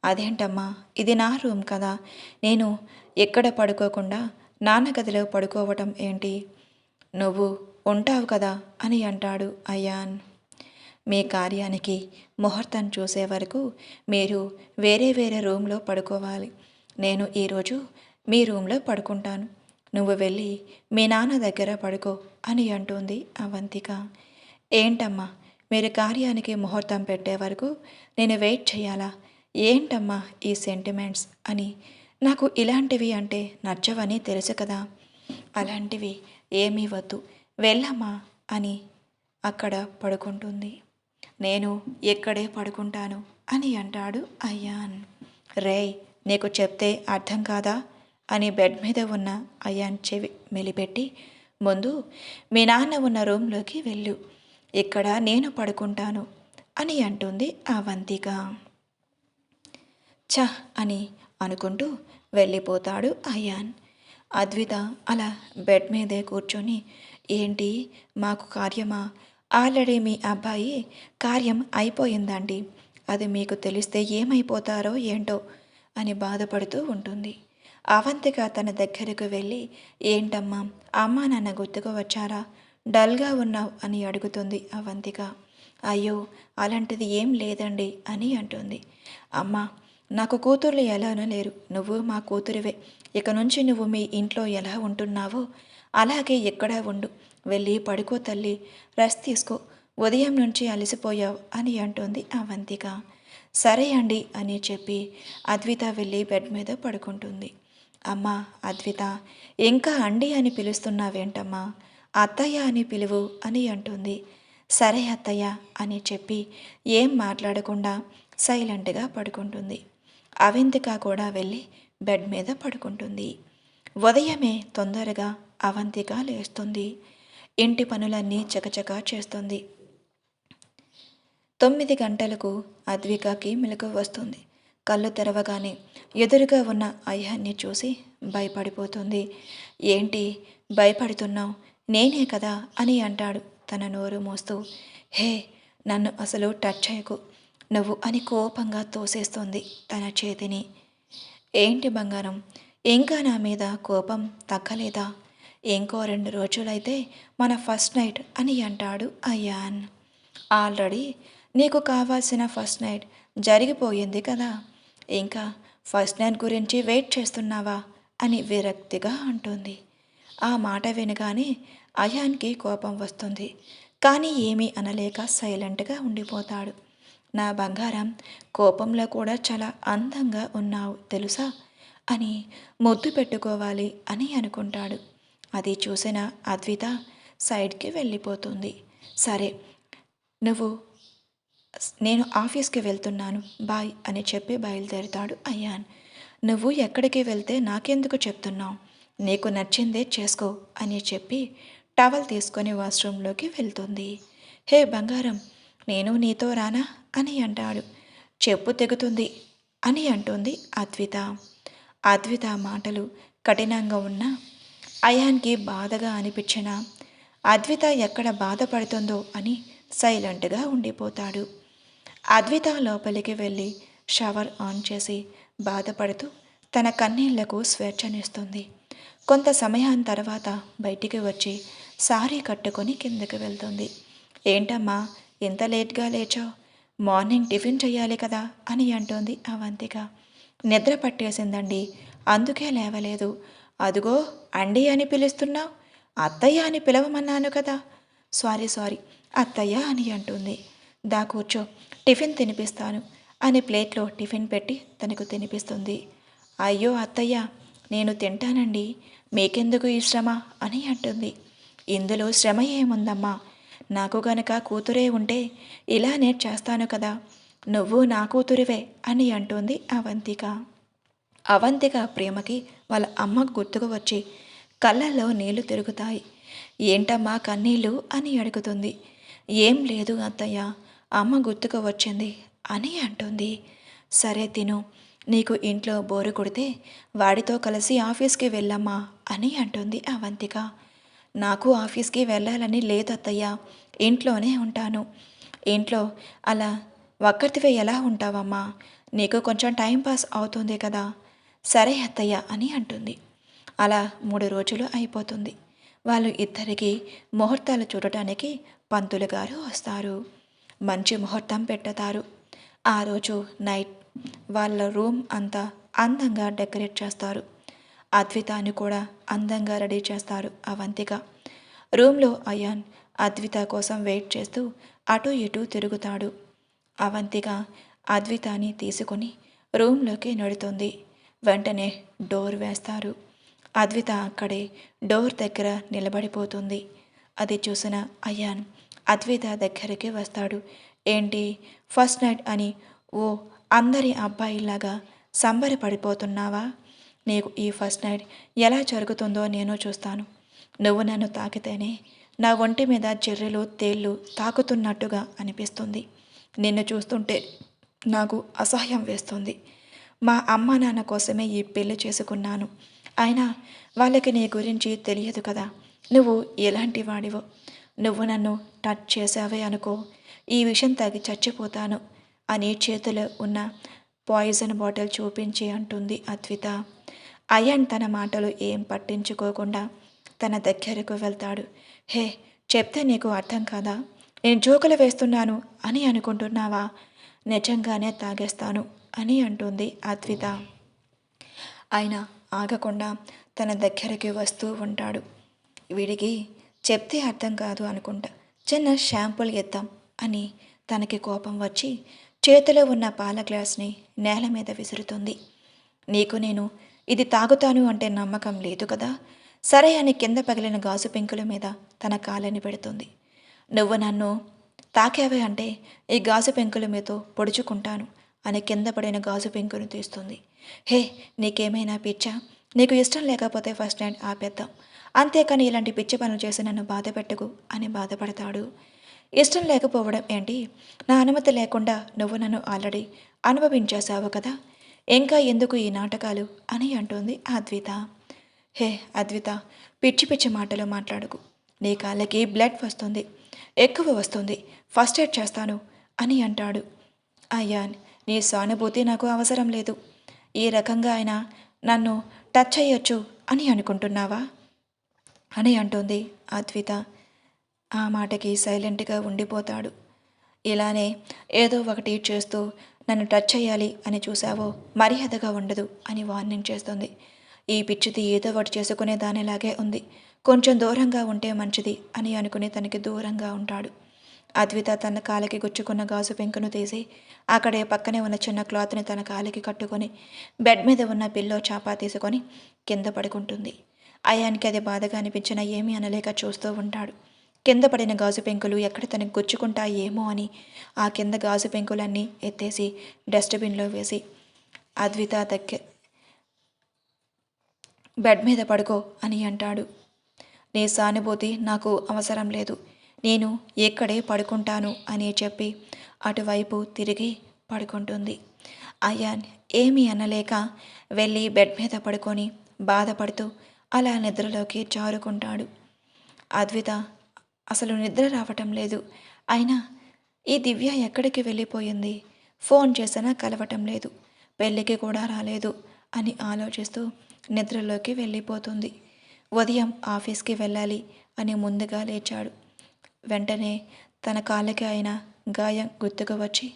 అదేంటమ్మా, ఇది నా రూమ్ కదా, నేను ఎక్కడ పడుకోకుండా నాన్న గదిలో పడుకోవటం ఏంటి? నువ్వు ఉంటావు కదా అని అంటాడు అయాన్. మీ కార్యానికి ముహూర్తం చూసే వరకు మీరు వేరే వేరే రూమ్లో పడుకోవాలి. నేను ఈరోజు మీ రూమ్లో పడుకుంటాను. నువ్వు వెళ్ళి మీ నాన్న దగ్గర పడుకో అని అంటుంది అవంతిక. ఏంటమ్మా, మీరు కార్యానికి ముహూర్తం పెట్టే వరకు నేను వెయిట్ చేయాలా? ఏంటమ్మా ఈ సెంటిమెంట్స్ అని? నాకు ఇలాంటివి అంటే నచ్చవని తెలుసు కదా. అలాంటివి ఏమీ వద్దు, వెళ్ళమ్మా అని అక్కడ పడుకుంటుంది. నేను ఎక్కడే పడుకుంటాను అని అంటాడు అయాన్. రేయ్, నీకు చెప్తే అర్థం కాదా అని బెడ్ మీద ఉన్న అయాన్ చెవి మెలిపెట్టి, ముందు మీ నాన్న ఉన్న రూమ్లోకి వెళ్ళు, ఇక్కడ నేను పడుకుంటాను అని అంటుంది అవంతిక. ఛ అని అనుకుంటూ వెళ్ళిపోతాడు అయాన్. అద్విత అలా బెడ్ మీదే కూర్చొని, ఏంటి మాకు కార్యమా? ఆల్రెడీ మీ అబ్బాయి కార్యం అయిపోయిందండి, అది మీకు తెలిస్తే ఏమైపోతారో ఏంటో అని బాధపడుతూ ఉంటుంది. అవంతిక తన దగ్గరకు వెళ్ళి, ఏంటమ్మా, అమ్మా నాన్న గుర్తుకు వచ్చారా? డల్గా ఉన్నావు అని అడుగుతుంది అవంతిక. అయ్యో, అలాంటిది ఏం లేదండి అని అంటుంది. అమ్మా, నాకు కూతుర్లు ఎలానో లేరు, నువ్వు మా కూతురివే. ఇక నుంచి నువ్వు మీ ఇంట్లో ఎలా ఉంటున్నావో అలాగే ఎక్కడా ఉండు, వెళ్ళి పడుకో తల్లి, రెస్ట్ తీసుకో, ఉదయం నుంచి అలసిపోయావు అని అంటుంది అవంతిక. సరే అండి అని చెప్పి అద్విత వెళ్ళి బెడ్ మీద పడుకుంటుంది. అమ్మా అద్విత, ఇంకా అండి అని పిలుస్తున్నావేంటమ్మా, అత్తయ్య అని పిలువు అని అంటుంది. సరే అత్తయ్య అని చెప్పి ఏం మాట్లాడకుండా సైలెంట్గా పడుకుంటుంది. అవంతిక కూడా వెళ్ళి బెడ్ మీద పడుకుంటుంది. ఉదయమే తొందరగా అవంతిక లేస్తుంది. ఇంటి పనులన్నీ చకచకా చేస్తుంది. 9 గంటలకు అద్వికకి మెలకువ వస్తుంది. కళ్ళు తెరవగానే ఎదురుగా ఉన్న అయ్యాన్ని చూసి భయపడిపోతుంది. ఏంటి భయపడుతున్నావు? నేనే కదా అని అంటాడు తన నోరు మోస్తూ. హే, నన్ను అసలు టచ్ చేయకు నువ్వు అని కోపంగా తోసేస్తుంది తన చేతిని. ఏంటి బంగారం, ఇంకా నా మీద కోపం తగ్గలేదా? ఇంకో 2 రోజులైతే మన ఫస్ట్ నైట్ అని అంటాడు అయాన్. ఆల్రెడీ నీకు కావాల్సిన ఫస్ట్ నైట్ జరిగిపోయింది కదా, ఇంకా ఫస్ట్ నైట్ గురించి వెయిట్ చేస్తున్నావా అని విరక్తిగా అంటుంది. ఆ మాట వినగానే అయాన్కి కోపం వస్తుంది. కానీ ఏమీ అనలేక సైలెంట్గా ఉండిపోతాడు. నా బంగారం, కోపంలో కూడా చాలా అందంగా ఉన్నావు తెలుసా అని ముద్దు పెట్టుకోవాలి అని అనుకుంటాడు. అది చూసిన అద్విత సైడ్కి వెళ్ళిపోతుంది. సరే, నువ్వు నేను ఆఫీస్కి వెళ్తున్నాను, బాయ్ అని చెప్పి బయలుదేరుతాడు అయాన్. నువ్వు ఎక్కడికి వెళ్తే నాకెందుకు చెప్తున్నావు, నీకు నచ్చిందే చేసుకో అని చెప్పి టవల్ తీసుకొని వాష్రూమ్లోకి వెళ్తుంది. హే బంగారం, నేను నీతో రానా అని అంటాడు. చెప్పు తెగుతుంది అని అంటుంది అద్విత. అద్విత మాటలు కఠినంగా ఉన్నా అయాన్కి బాధగా అనిపించిన అద్విత ఎక్కడ బాధపడుతుందో అని సైలెంట్గా ఉండిపోతాడు. అద్విత లోపలికి వెళ్ళి షవర్ ఆన్ చేసి బాధపడుతూ తన కన్నీళ్లకు స్వేచ్ఛనిస్తుంది. కొంత సమయం తర్వాత బయటికి వచ్చి సారీ కట్టుకొని కిందకి వెళ్తుంది. ఏంటమ్మా, ఇంత లేట్గా లేచావు? మార్నింగ్ టిఫిన్ చెయ్యాలి కదా అని అంటోంది అవంతిక. నిద్ర పట్టేసిందండి, అందుకే లేవలేదు. అదుగో అండి అని పిలుస్తున్నావు, అత్తయ్య అని పిలవమన్నాను కదా. సారీ అత్తయ్య అని అంటుంది. దా కూర్చో, టిఫిన్ తినిపిస్తాను అని ప్లేట్లో టిఫిన్ పెట్టి తనకు తినిపిస్తుంది. అయ్యో అత్తయ్య, నేను తింటానండి, మీకెందుకు ఈ శ్రమ అని అంటుంది. ఇందులో శ్రమ ఏముందమ్మా, నాకు గనక కూతురే ఉంటే ఇలానే చేస్తాను కదా, నువ్వు నా కూతురివే అని అంటుంది అవంతిక. అవంతిక ప్రేమకి వాళ్ళ అమ్మ గుర్తుకు వచ్చి కళ్ళల్లో నీళ్లు తిరుగుతాయి. ఏంటమ్మా కన్నీళ్ళు అని అడుగుతుంది. ఏం లేదు అత్తయ్య, అమ్మ గుర్తుకు వచ్చింది అని అంటుంది. సరే తిను, నీకు ఇంట్లో బోరు కొడితే వాడితో కలిసి ఆఫీస్కి వెళ్ళమ్మా అని అంటుంది అవంతిక. నాకు ఆఫీస్కి వెళ్ళాలని లేదు అత్తయ్య, ఇంట్లోనే ఉంటాను. ఇంట్లో అలా ఒక్కరితివే ఎలా ఉంటావమ్మా? నీకు కొంచెం టైం పాస్ అవుతుంది కదా. సరే అత్తయ్య అని అంటుంది. అలా 3 రోజులు అయిపోతుంది. వాళ్ళు ఇద్దరికి ముహూర్తాలు చూడటానికి పంతులు గారు వస్తారు. మంచి ముహూర్తం పెట్టుతారు. ఆ రోజు నైట్ వాళ్ళ రూమ్ అంతా అందంగా డెకరేట్ చేస్తారు. అద్వితాని కూడా అందంగా రెడీ చేస్తారు అవంతిక. రూమ్లో అయాన్ అద్విత కోసం వెయిట్ చేస్తూ అటు ఇటు తిరుగుతాడు. అవంతిక అద్వితాని తీసుకొని రూమ్లోకి నెడుతుంది. వెంటనే డోర్ వేస్తారు. అద్విత అక్కడే డోర్ దగ్గర నిలబడిపోతుంది. అది చూసిన అయాన్ అద్విత దగ్గరికి వస్తాడు. ఏంటి ఫస్ట్ నైట్ అని ఓ అందరి అబ్బాయిలాగా సంబరపడిపోతున్నావా? నీకు ఈ ఫస్ట్ నైట్ ఎలా జరుగుతుందో నేను చూస్తాను. నువ్వు నన్ను తాకితేనే నా ఒంటి మీద చెర్రెలు తేళ్ళు తాకుతున్నట్టుగా అనిపిస్తుంది. నిన్ను చూస్తుంటే నాకు అసహ్యం వేస్తుంది. మా అమ్మ నాన్న కోసమే ఈ పెళ్లి చేసుకున్నాను. అయినా వాళ్ళకి నీ గురించి తెలియదు కదా, నువ్వు ఎలాంటి వాడివో. నువ్వు నన్ను టచ్ చేసావే అనుకో, ఈ విషయం తాగి చచ్చిపోతాను అని చేతిలో ఉన్న పాయిజన్ బాటిల్ చూపించి అంటుంది అద్విత. అయాన్ తన మాటలు ఏం పట్టించుకోకుండా తన దగ్గరకు వెళ్తాడు. హే, చెప్తే నీకు అర్థం కాదా? నేను జోకులు వేస్తున్నాను అని అనుకుంటున్నావా? నిజంగానే తాగేస్తాను అని అంటుంది అద్విత. ఆయన ఆగకుండా తన దగ్గరికి వస్తూ ఉంటాడు. వీడికి చెప్తే అర్థం కాదు అనుకుంటా, చిన్న షాంపుల్ ఇద్దాం అని తనకి కోపం వచ్చి చేతిలో ఉన్న పాల గ్లాస్ని నేల మీద విసురుతుంది. నీకు నేను ఇది తాగుతాను అంటే నమ్మకం లేదు కదా. సరే అని కింద పగిలిన గాజు పెంకుల మీద తన కాళ్ళని పెడుతుంది. నువ్వు నన్ను తాకావే అంటే ఈ గాజు పెంకుల మీతో పొడుచుకుంటాను అని కింద పడిన గాజు పెంకును తీస్తుంది. హే, నీకేమైనా పిచ్చా? నీకు ఇష్టం లేకపోతే ఫస్ట్ నైట్ ఆపేద్దాం, అంతేకాని ఇలాంటి పిచ్చి పనులు చేసి నన్ను బాధ పెట్టుకు అని బాధపడతాడు. ఇష్టం లేకపోవడం ఏంటి? నా అనుమతి లేకుండా నువ్వు నన్ను ఆల్రెడీ అనుభవించేశావు కదా, ఇంకా ఎందుకు ఈ నాటకాలు అని అంటుంది అద్విత. హే అద్విత, పిచ్చి పిచ్చి మాటలు మాట్లాడుకు. నీ కాళ్ళకి బ్లడ్ వస్తుంది, ఎక్కువ వస్తుంది, ఫస్ట్ ఎయిడ్ చేస్తాను అని అంటాడు. అయాన్, నీ సానుభూతి నాకు అవసరం లేదు. ఈ రకంగా ఆయన నన్ను టచ్ చేయొచ్చు అని అనుకుంటున్నావా అని అంటుంది అద్విత. ఆ మాటకి సైలెంట్గా ఉండిపోతాడు. ఇలానే ఏదో ఒకటి చేస్తూ నన్ను టచ్ చేయాలి అని చూసావో మర్యాదగా ఉండదు అని వార్నింగ్ చేస్తుంది. ఈ పిచ్చిది ఏదో ఒకటి చేసుకునే దానిలాగే ఉంది, కొంచెం దూరంగా ఉంటే మంచిది అని అనుకుని తనకి దూరంగా ఉంటాడు. అద్విత తన కాలికి గుచ్చుకున్న గాజు పెంకును తీసి అక్కడే పక్కనే ఉన్న చిన్న క్లాత్ని తన కాలికి కట్టుకొని బెడ్ మీద ఉన్న పిల్లో చాపా తీసుకొని కింద పడుకుంటుంది. అయాన్కి అది బాధగా అనిపించినా ఏమీ అనలేక చూస్తూ ఉంటాడు. కింద పడిన గాజు పెంకులు ఎక్కడ తనకు గుచ్చుకుంటాయేమో అని ఆ కింద గాజు పెంకులన్నీ ఎత్తేసి డస్ట్బిన్లో వేసి అద్విత దగ్గర బెడ్ మీద పడుకో అని అంటాడు. నీ సానుభూతి నాకు అవసరం లేదు, నేను ఎక్కడే పడుకుంటాను అని చెప్పి అటువైపు తిరిగి పడుకుంటుంది. అయాన్ ఏమీ అనలేక వెళ్ళి బెడ్ మీద పడుకొని బాధపడుతూ అలా నిద్రలోకి జారుకుంటాడు. అద్విత అసలు నిద్ర రావటం లేదు. అయినా ఈ దివ్య ఎక్కడికి వెళ్ళిపోయింది? ఫోన్ చేసినా కలవటం లేదు, పెళ్ళికి కూడా రాలేదు అని ఆలోచిస్తూ నిద్రలోకి వెళ్ళిపోతుంది. ఉదయం ఆఫీస్కి వెళ్ళాలి అని ముందుగా లేచాడు. వెంటనే తన కాళ్ళకి అయిన గాయం గుర్తుకు వచ్చి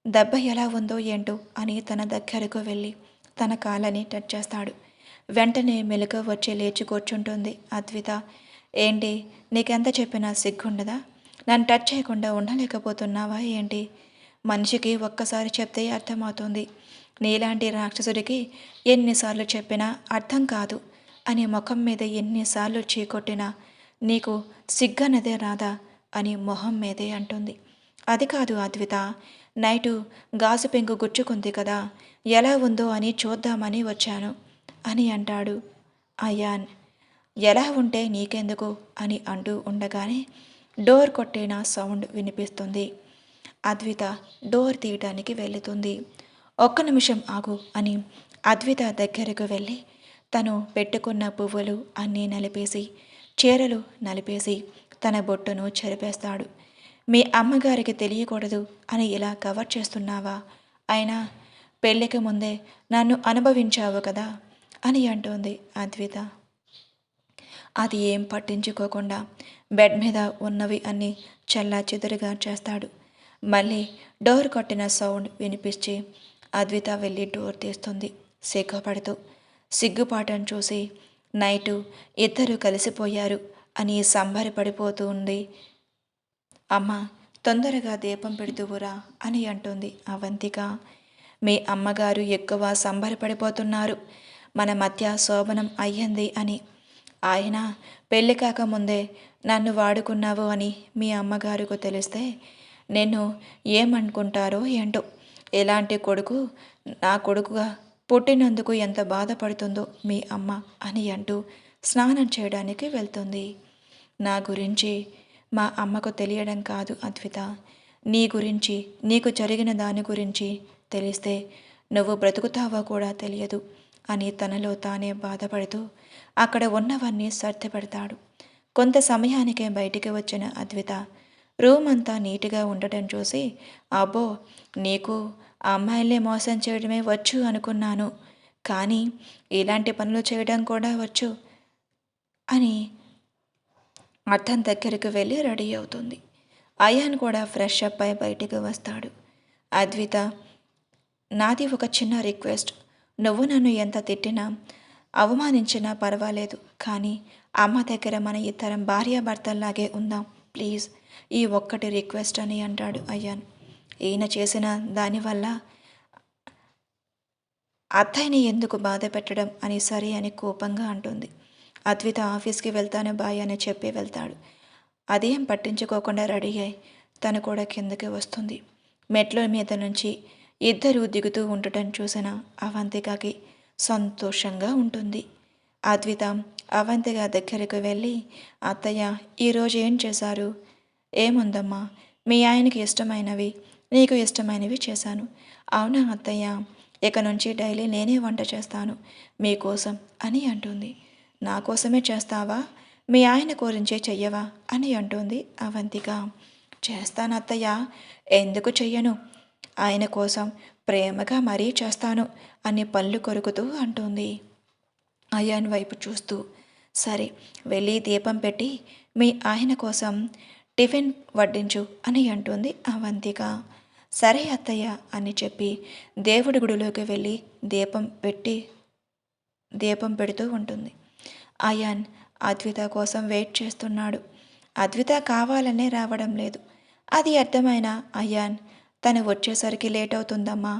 దెబ్బ ఎలా ఉందో ఏంటో అని తన దగ్గరకు వెళ్ళి తన కాళ్ళని టచ్ చేస్తాడు. వెంటనే మెలకు వచ్చి లేచి కూర్చుంటుంది అద్విత. ఏంటి, నీకెంత చెప్పినా సిగ్గుండదా? నన్ను టచ్ చేయకుండా ఉండలేకపోతున్నావా ఏంటి? మనిషికి ఒక్కసారి చెప్తే అర్థమవుతుంది, నీలాంటి రాక్షసుడికి ఎన్నిసార్లు చెప్పినా అర్థం కాదు అని ముఖం మీద ఎన్నిసార్లు చీకొట్టినా నీకు సిగ్గన్నదే రాదా అని మొహం మీదే అంటుంది. అది కాదు అద్విత, నైటు గాజు పెంకు గుచ్చుకుంది కదా, ఎలా ఉందో అని చూద్దామని వచ్చాను అని అంటాడు అయాన్. ఎలా ఉంటే నీకెందుకు అని అంటూ ఉండగానే డోర్ కొట్టిన సౌండ్ వినిపిస్తుంది. అద్విత డోర్ తీయటానికి వెళుతుంది. ఒక్క నిమిషం ఆగు అని అద్విత దగ్గరకు వెళ్ళి తను పెట్టుకున్న పువ్వులు అన్నీ నలిపేసి చీరలు నలిపేసి తన బొట్టును చెరిపేస్తాడు. మీ అమ్మగారికి తెలియకూడదు అని ఇలా కవర్ చేస్తున్నావా? అయినా పెళ్ళికి ముందే నన్ను అనుభవించావు కదా అని అంటోంది అద్విత. అది ఏం పట్టించుకోకుండా బెడ్ మీద ఉన్నవి అన్నీ చెల్లాచెదురుగా చేస్తాడు. మళ్ళీ డోర్ కొట్టిన సౌండ్ వినిపించి అద్విత వెళ్ళి డోర్ తీస్తుంది సిగ్గుపడుతూ. సిగ్గుపాటను చూసి నైటు ఇద్దరు కలిసిపోయారు అని సంబరపడిపోతూ ఉంది. అమ్మ తొందరగా దీపం పెడుతువురా అని అంటుంది అవంతిక. మీ అమ్మగారు ఎక్కువ సంబరపడిపోతున్నారు, మన మధ్య శోభనం అయ్యింది అని. ఆయన పెళ్ళి కాకముందే నన్ను వాడుకున్నావు అని మీ అమ్మగారికి తెలిస్తే నేను ఏమనుకుంటారో ఏంటో. ఎలాంటి కొడుకు నా కొడుకుగా పుట్టినందుకు ఎంత బాధపడుతుందో మీ అమ్మ అని అంటూ స్నానం చేయడానికి వెళ్తుంది. నా గురించి మా అమ్మకు తెలియడం కాదు అద్విత, నీ గురించి నీకు జరిగిన దాని గురించి తెలిస్తే నువ్వు బ్రతుకుతావో కూడా తెలియదు అని తనలో తానే బాధపడుతూ అక్కడ ఉన్నవన్నీ సర్ది పెడతాడు. కొంత సమయానికే బయటికి వచ్చిన అద్విత రూమ్ అంతా నీట్గా ఉండటం చూసి, అబ్బో నీకు అమ్మాయిల్ని మోసం చేయడమే వచ్చు అనుకున్నాను, కానీ ఇలాంటి పనులు చేయడం కూడా వచ్చు అని అర్థం దగ్గరకు వెళ్ళి రెడీ అవుతుంది. అయాన్ కూడా ఫ్రెష్ అప్ అయి బయటికి వస్తాడు. అద్విత, నాది ఒక చిన్న రిక్వెస్ట్. నువ్వు నన్ను ఎంత తిట్టినా అవమానించినా పర్వాలేదు, కానీ అమ్మ దగ్గర మన ఇద్దరం భార్యాభర్తల్లాగే ఉందాం ప్లీజ్, ఈ ఒక్కటి రిక్వెస్ట్ అని అంటాడు అయాన్. ఈయన చేసిన దానివల్ల అత్తయ్యని ఎందుకు బాధ పెట్టడం అని సరే అని కోపంగా అంటుంది. అద్విత ఆఫీస్కి వెళ్తాను బాయ్ అని చెప్పి వెళ్తాడు. అదేం పట్టించుకోకుండా రెడీ అయి తను కూడా కిందకి వస్తుంది. మెట్ల మీద నుంచి ఇద్దరూ దిగుతూ ఉండటం చూసిన అవంతికకి సంతోషంగా ఉంటుంది. అద్విత అవంతిక దగ్గరకు వెళ్ళి, అత్తయ్య ఈరోజు ఏం చేశారు? ఏముందమ్మా, మీ ఆయనకి ఇష్టమైనవి నీకు ఇష్టమైనవి చేశాను. అవునా అత్తయ్య, ఇక నుంచి డైలీ నేనే వంట చేస్తాను మీకోసం అని అంటుంది. నా కోసమే చేస్తావా, మీ ఆయన గురించే చెయ్యవా అని అంటుంది అవంతిక. చేస్తాను అత్తయ్య, ఎందుకు చెయ్యను, ఆయన కోసం ప్రేమగా మరీ చేస్తాను అని పళ్ళు కొరుకుతూ అంటుంది. అయాన్ వైపు చూస్తూ, సరే వెళ్ళి దీపం పెట్టి మీ ఆయన కోసం టిఫిన్ వడ్డించు అని అంటుంది అవంతిక. సరే అత్తయ్య అని చెప్పి దేవుడి గుడిలోకి వెళ్ళి దీపం పెడుతూ ఉంటుంది. అయాన్ అద్విత కోసం వెయిట్ చేస్తున్నాడు. అద్విత కావాలనే రావడం లేదు. అది అర్థమైన అయాన్, తను వచ్చేసరికి లేట్ అవుతుందమ్మా,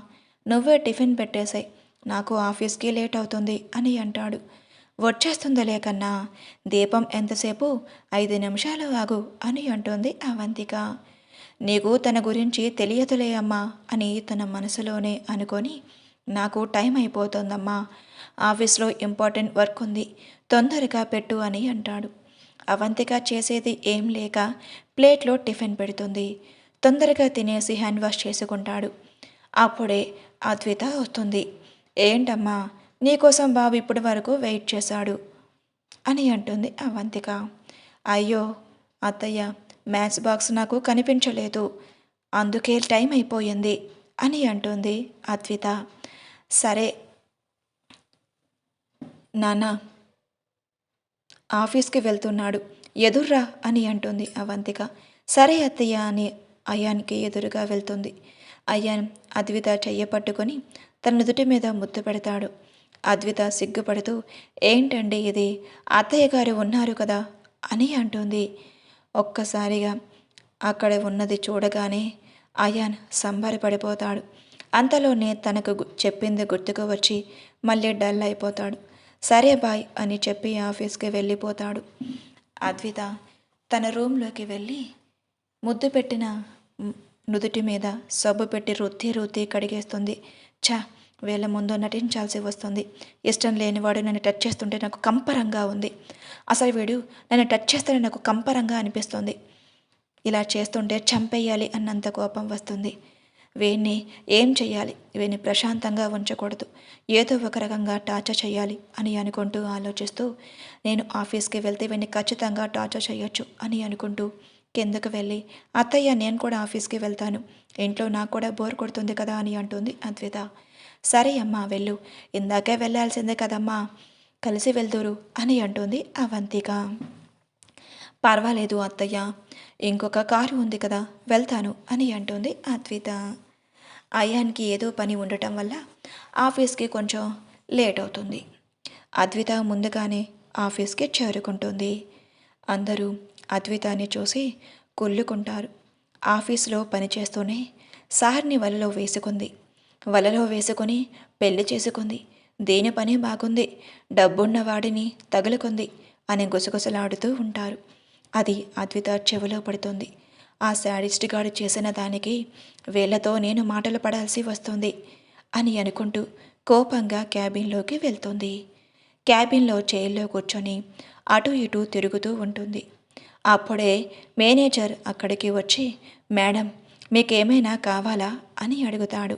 నువ్వే టిఫిన్ పెట్టేశాయి, నాకు ఆఫీస్కి లేట్ అవుతుంది అని అంటాడు. వచ్చేస్తుందిలే కన్నా, దీపం ఎంతసేపు, 5 నిమిషాలు ఆగు అని అంటుంది అవంతిక. నీకు తన గురించి తెలియదులే అమ్మా అని తన మనసులోనే అనుకొని, నాకు టైం అయిపోతుందమ్మా, ఆఫీస్లో ఇంపార్టెంట్ వర్క్ ఉంది, తొందరగా పెట్టు అని అంటాడు. అవంతిక చేసేది ఏం లేక ప్లేట్లో టిఫిన్ పెడుతుంది. తొందరగా తినేసి హ్యాండ్ వాష్ చేసుకుంటాడు. అప్పుడే అద్విత వస్తుంది. ఏంటమ్మా, నీకోసం బాబు ఇప్పటి వరకు వెయిట్ చేశాడు అని అంటుంది అవంతిక. అయ్యో అత్తయ్య, మ్యాచ్ బాక్స్ నాకు కనిపించలేదు, అందుకే టైం అయిపోయింది అని అంటుంది అద్విత. సరే నాన్న ఆఫీస్కి వెళ్తున్నాడు, ఎదుర్రా అని అంటుంది అవంతిక. సరే అత్తయ్య అని అయాన్కి ఎదురుగా వెళ్తుంది. అయాన్ అద్విత చెయ్య పట్టుకొని తన నుదుటి మీద ముద్దు పెడతాడు. అద్విత సిగ్గుపడుతూ, ఏంటండి ఇది, అత్తయ్య గారు ఉన్నారు కదా అని అంటుంది. ఒక్కసారిగా అక్కడ ఉన్నది చూడగానే అయాన్ సంబరపడిపోతాడు. అంతలోనే తనకు చెప్పింది గుర్తుకు వచ్చి మళ్ళీ డల్ అయిపోతాడు. సరే బాయ్ అని చెప్పి ఆఫీస్కి వెళ్ళిపోతాడు. అద్విత తన రూమ్లోకి వెళ్ళి ముద్దు పెట్టిన నుదుటి మీద సబ్బు పెట్టి రుద్ది కడిగేస్తుంది. వీళ్ళ ముందు నటించాల్సి వస్తుంది. ఇష్టం లేనివాడు నన్ను టచ్ చేస్తుంటే నాకు కంపరంగా ఉంది. అసలు వీడు నన్ను టచ్ చేస్తే నాకు కంపరంగా అనిపిస్తుంది. ఇలా చేస్తుంటే చంపేయాలి అన్నంత కోపం వస్తుంది. వీడిని ఏం చెయ్యాలి, వీడిని ప్రశాంతంగా ఉంచకూడదు, ఏదో ఒక రకంగా టార్చర్ చేయాలి అని అనుకుంటూ ఆలోచిస్తూ, నేను ఆఫీస్కి వెళ్తే వీడిని ఖచ్చితంగా టార్చర్ చేయొచ్చు అని అనుకుంటూ కిందకు వెళ్ళి, అత్తయ్య నేను కూడా ఆఫీస్కి వెళ్తాను, ఇంట్లో నాకు కూడా బోర్ కొడుతుంది కదా అని అంటుంది అద్విత. సరే అమ్మా వెళ్ళు, ఇందాకే వెళ్ళాల్సిందే కదమ్మా, కలిసి వెళ్దురు అని అంటుంది అవంతిక. పర్వాలేదు అత్తయ్య, ఇంకొక కారు ఉంది కదా, వెళ్తాను అని అంటుంది అద్విత. అయాన్కి ఏదో పని ఉండటం వల్ల ఆఫీస్కి కొంచెం లేట్ అవుతుంది. అద్విత ముందుగానే ఆఫీస్కి చేరుకుంటుంది. అందరూ అద్వితాన్ని చూసి కుళ్ళుకుంటారు. ఆఫీస్లో పనిచేస్తూనే సార్ని వలలో వేసుకుంది, వలలో వేసుకొని పెళ్లి చేసుకుంది, దేని పని బాగుంది, డబ్బున్న వాడిని తగులుకుంది అని గుసగుసలాడుతూ ఉంటారు. అది అద్విత చెవిలో పడుతుంది. ఆ శాడిస్ట్ గాడు చేసిన దానికి వీళ్లతో నేను మాటలు పడాల్సి వస్తుంది అని అనుకుంటూ కోపంగా క్యాబిన్లోకి వెళ్తుంది. క్యాబిన్లో చైర్లో కూర్చొని అటు ఇటు తిరుగుతూ ఉంటుంది. అప్పుడే మేనేజర్ అక్కడికి వచ్చి, మేడం మీకేమైనా కావాలా అని అడుగుతాడు.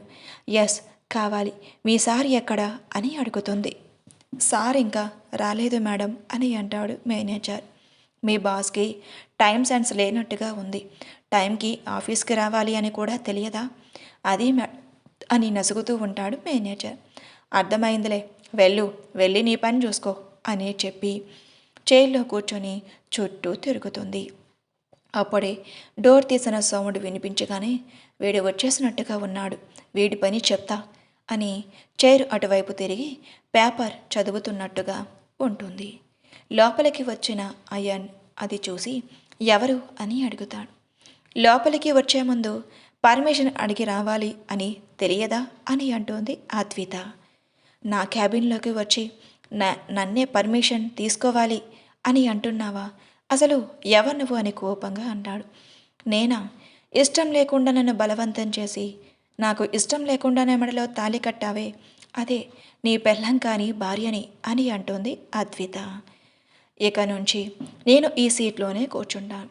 ఎస్ కావాలి, మీ సార్ ఎక్కడా అని అడుగుతుంది. సార్ ఇంకా రాలేదు మేడం అని అంటాడు మేనేజర్. మీ బాస్కి టైం సెన్స్ లేనట్టుగా ఉంది, టైంకి ఆఫీస్కి రావాలి అని కూడా తెలియదా, అది అని నసుగుతూ ఉంటాడు మేనేజర్. అర్థమైందిలే, వెళ్ళి నీ పని చూసుకో అని చెప్పి చైర్లో కూర్చొని చుట్టూ తిరుగుతుంది. అప్పుడే డోర్ తీసిన సౌండ్ వినిపించగానే వీడు వచ్చేసినట్టుగా ఉన్నాడు, వీడి పని చెప్తా అని చైర్ అటువైపు తిరిగి పేపర్ చదువుతున్నట్టుగా ఉంటుంది. లోపలికి వచ్చిన అయాన్ అది చూసి ఎవరు అని అడుగుతాడు. లోపలికి వచ్చే ముందు పర్మిషన్ అడిగి రావాలి అని తెలియదా అని అంటుంది అద్విత. నా క్యాబిన్లోకి వచ్చి నన్నే పర్మిషన్ తీసుకోవాలి అని అంటున్నావా, అసలు ఎవరు నువ్వు అని కోపంగా అంటాడు. నేనా, ఇష్టం లేకుండా నన్ను బలవంతం చేసి నాకు ఇష్టం లేకుండానే మెడలో తాళి కట్టావే, అదే నీ పెళ్ళం కాని భార్యని అని అంటుంది అద్విత. ఇక నుంచి నేను ఈ సీట్లోనే కూర్చుంటాను,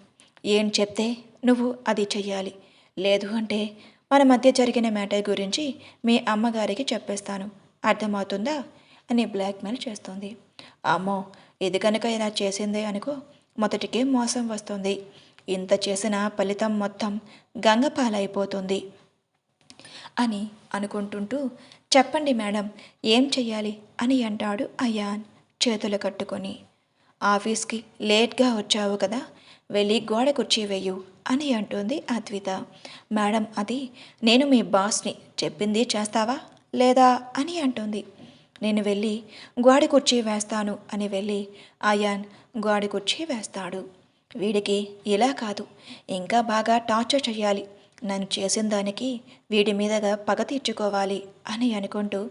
ఏం చెప్తే నువ్వు అది చెయ్యాలి, లేదు అంటే మన మధ్య జరిగిన మ్యాటర్ గురించి మీ అమ్మగారికి చెప్పేస్తాను, అర్థమవుతుందా అని బ్లాక్మెయిల్ చేస్తుంది. అమ్మో, ఇది కనుక ఇలా చేసిందే అనుకో, మొదటికే మోసం వస్తుంది, ఇంత చేసిన ఫలితం మొత్తం గంగపాలైపోతుంది అని అనుకుంటుంటూ, చెప్పండి మేడం ఏం చెయ్యాలి అని అంటాడు అయాన్ చేతులు కట్టుకొని. ఆఫీస్కి లేట్గా వచ్చావు కదా, వెళ్ళి గోడ కుర్చీ వేయు అని అంటుంది అద్విత. మేడం అది నేను మీ బాస్ని, చెప్పింది చేస్తావా లేదా అని అంటుంది. నేను వెళ్ళి గోడ కుర్చీ వేస్తాను అని వెళ్ళి అయాన్ గోడ కుర్చీ వేస్తాడు. వీడికి ఇలా కాదు, ఇంకా బాగా టార్చర్ చేయాలి, నన్ను చేసిన దానికి వీడి మీదగా పగ తీర్చుకోవాలి అని అనుకుంటూ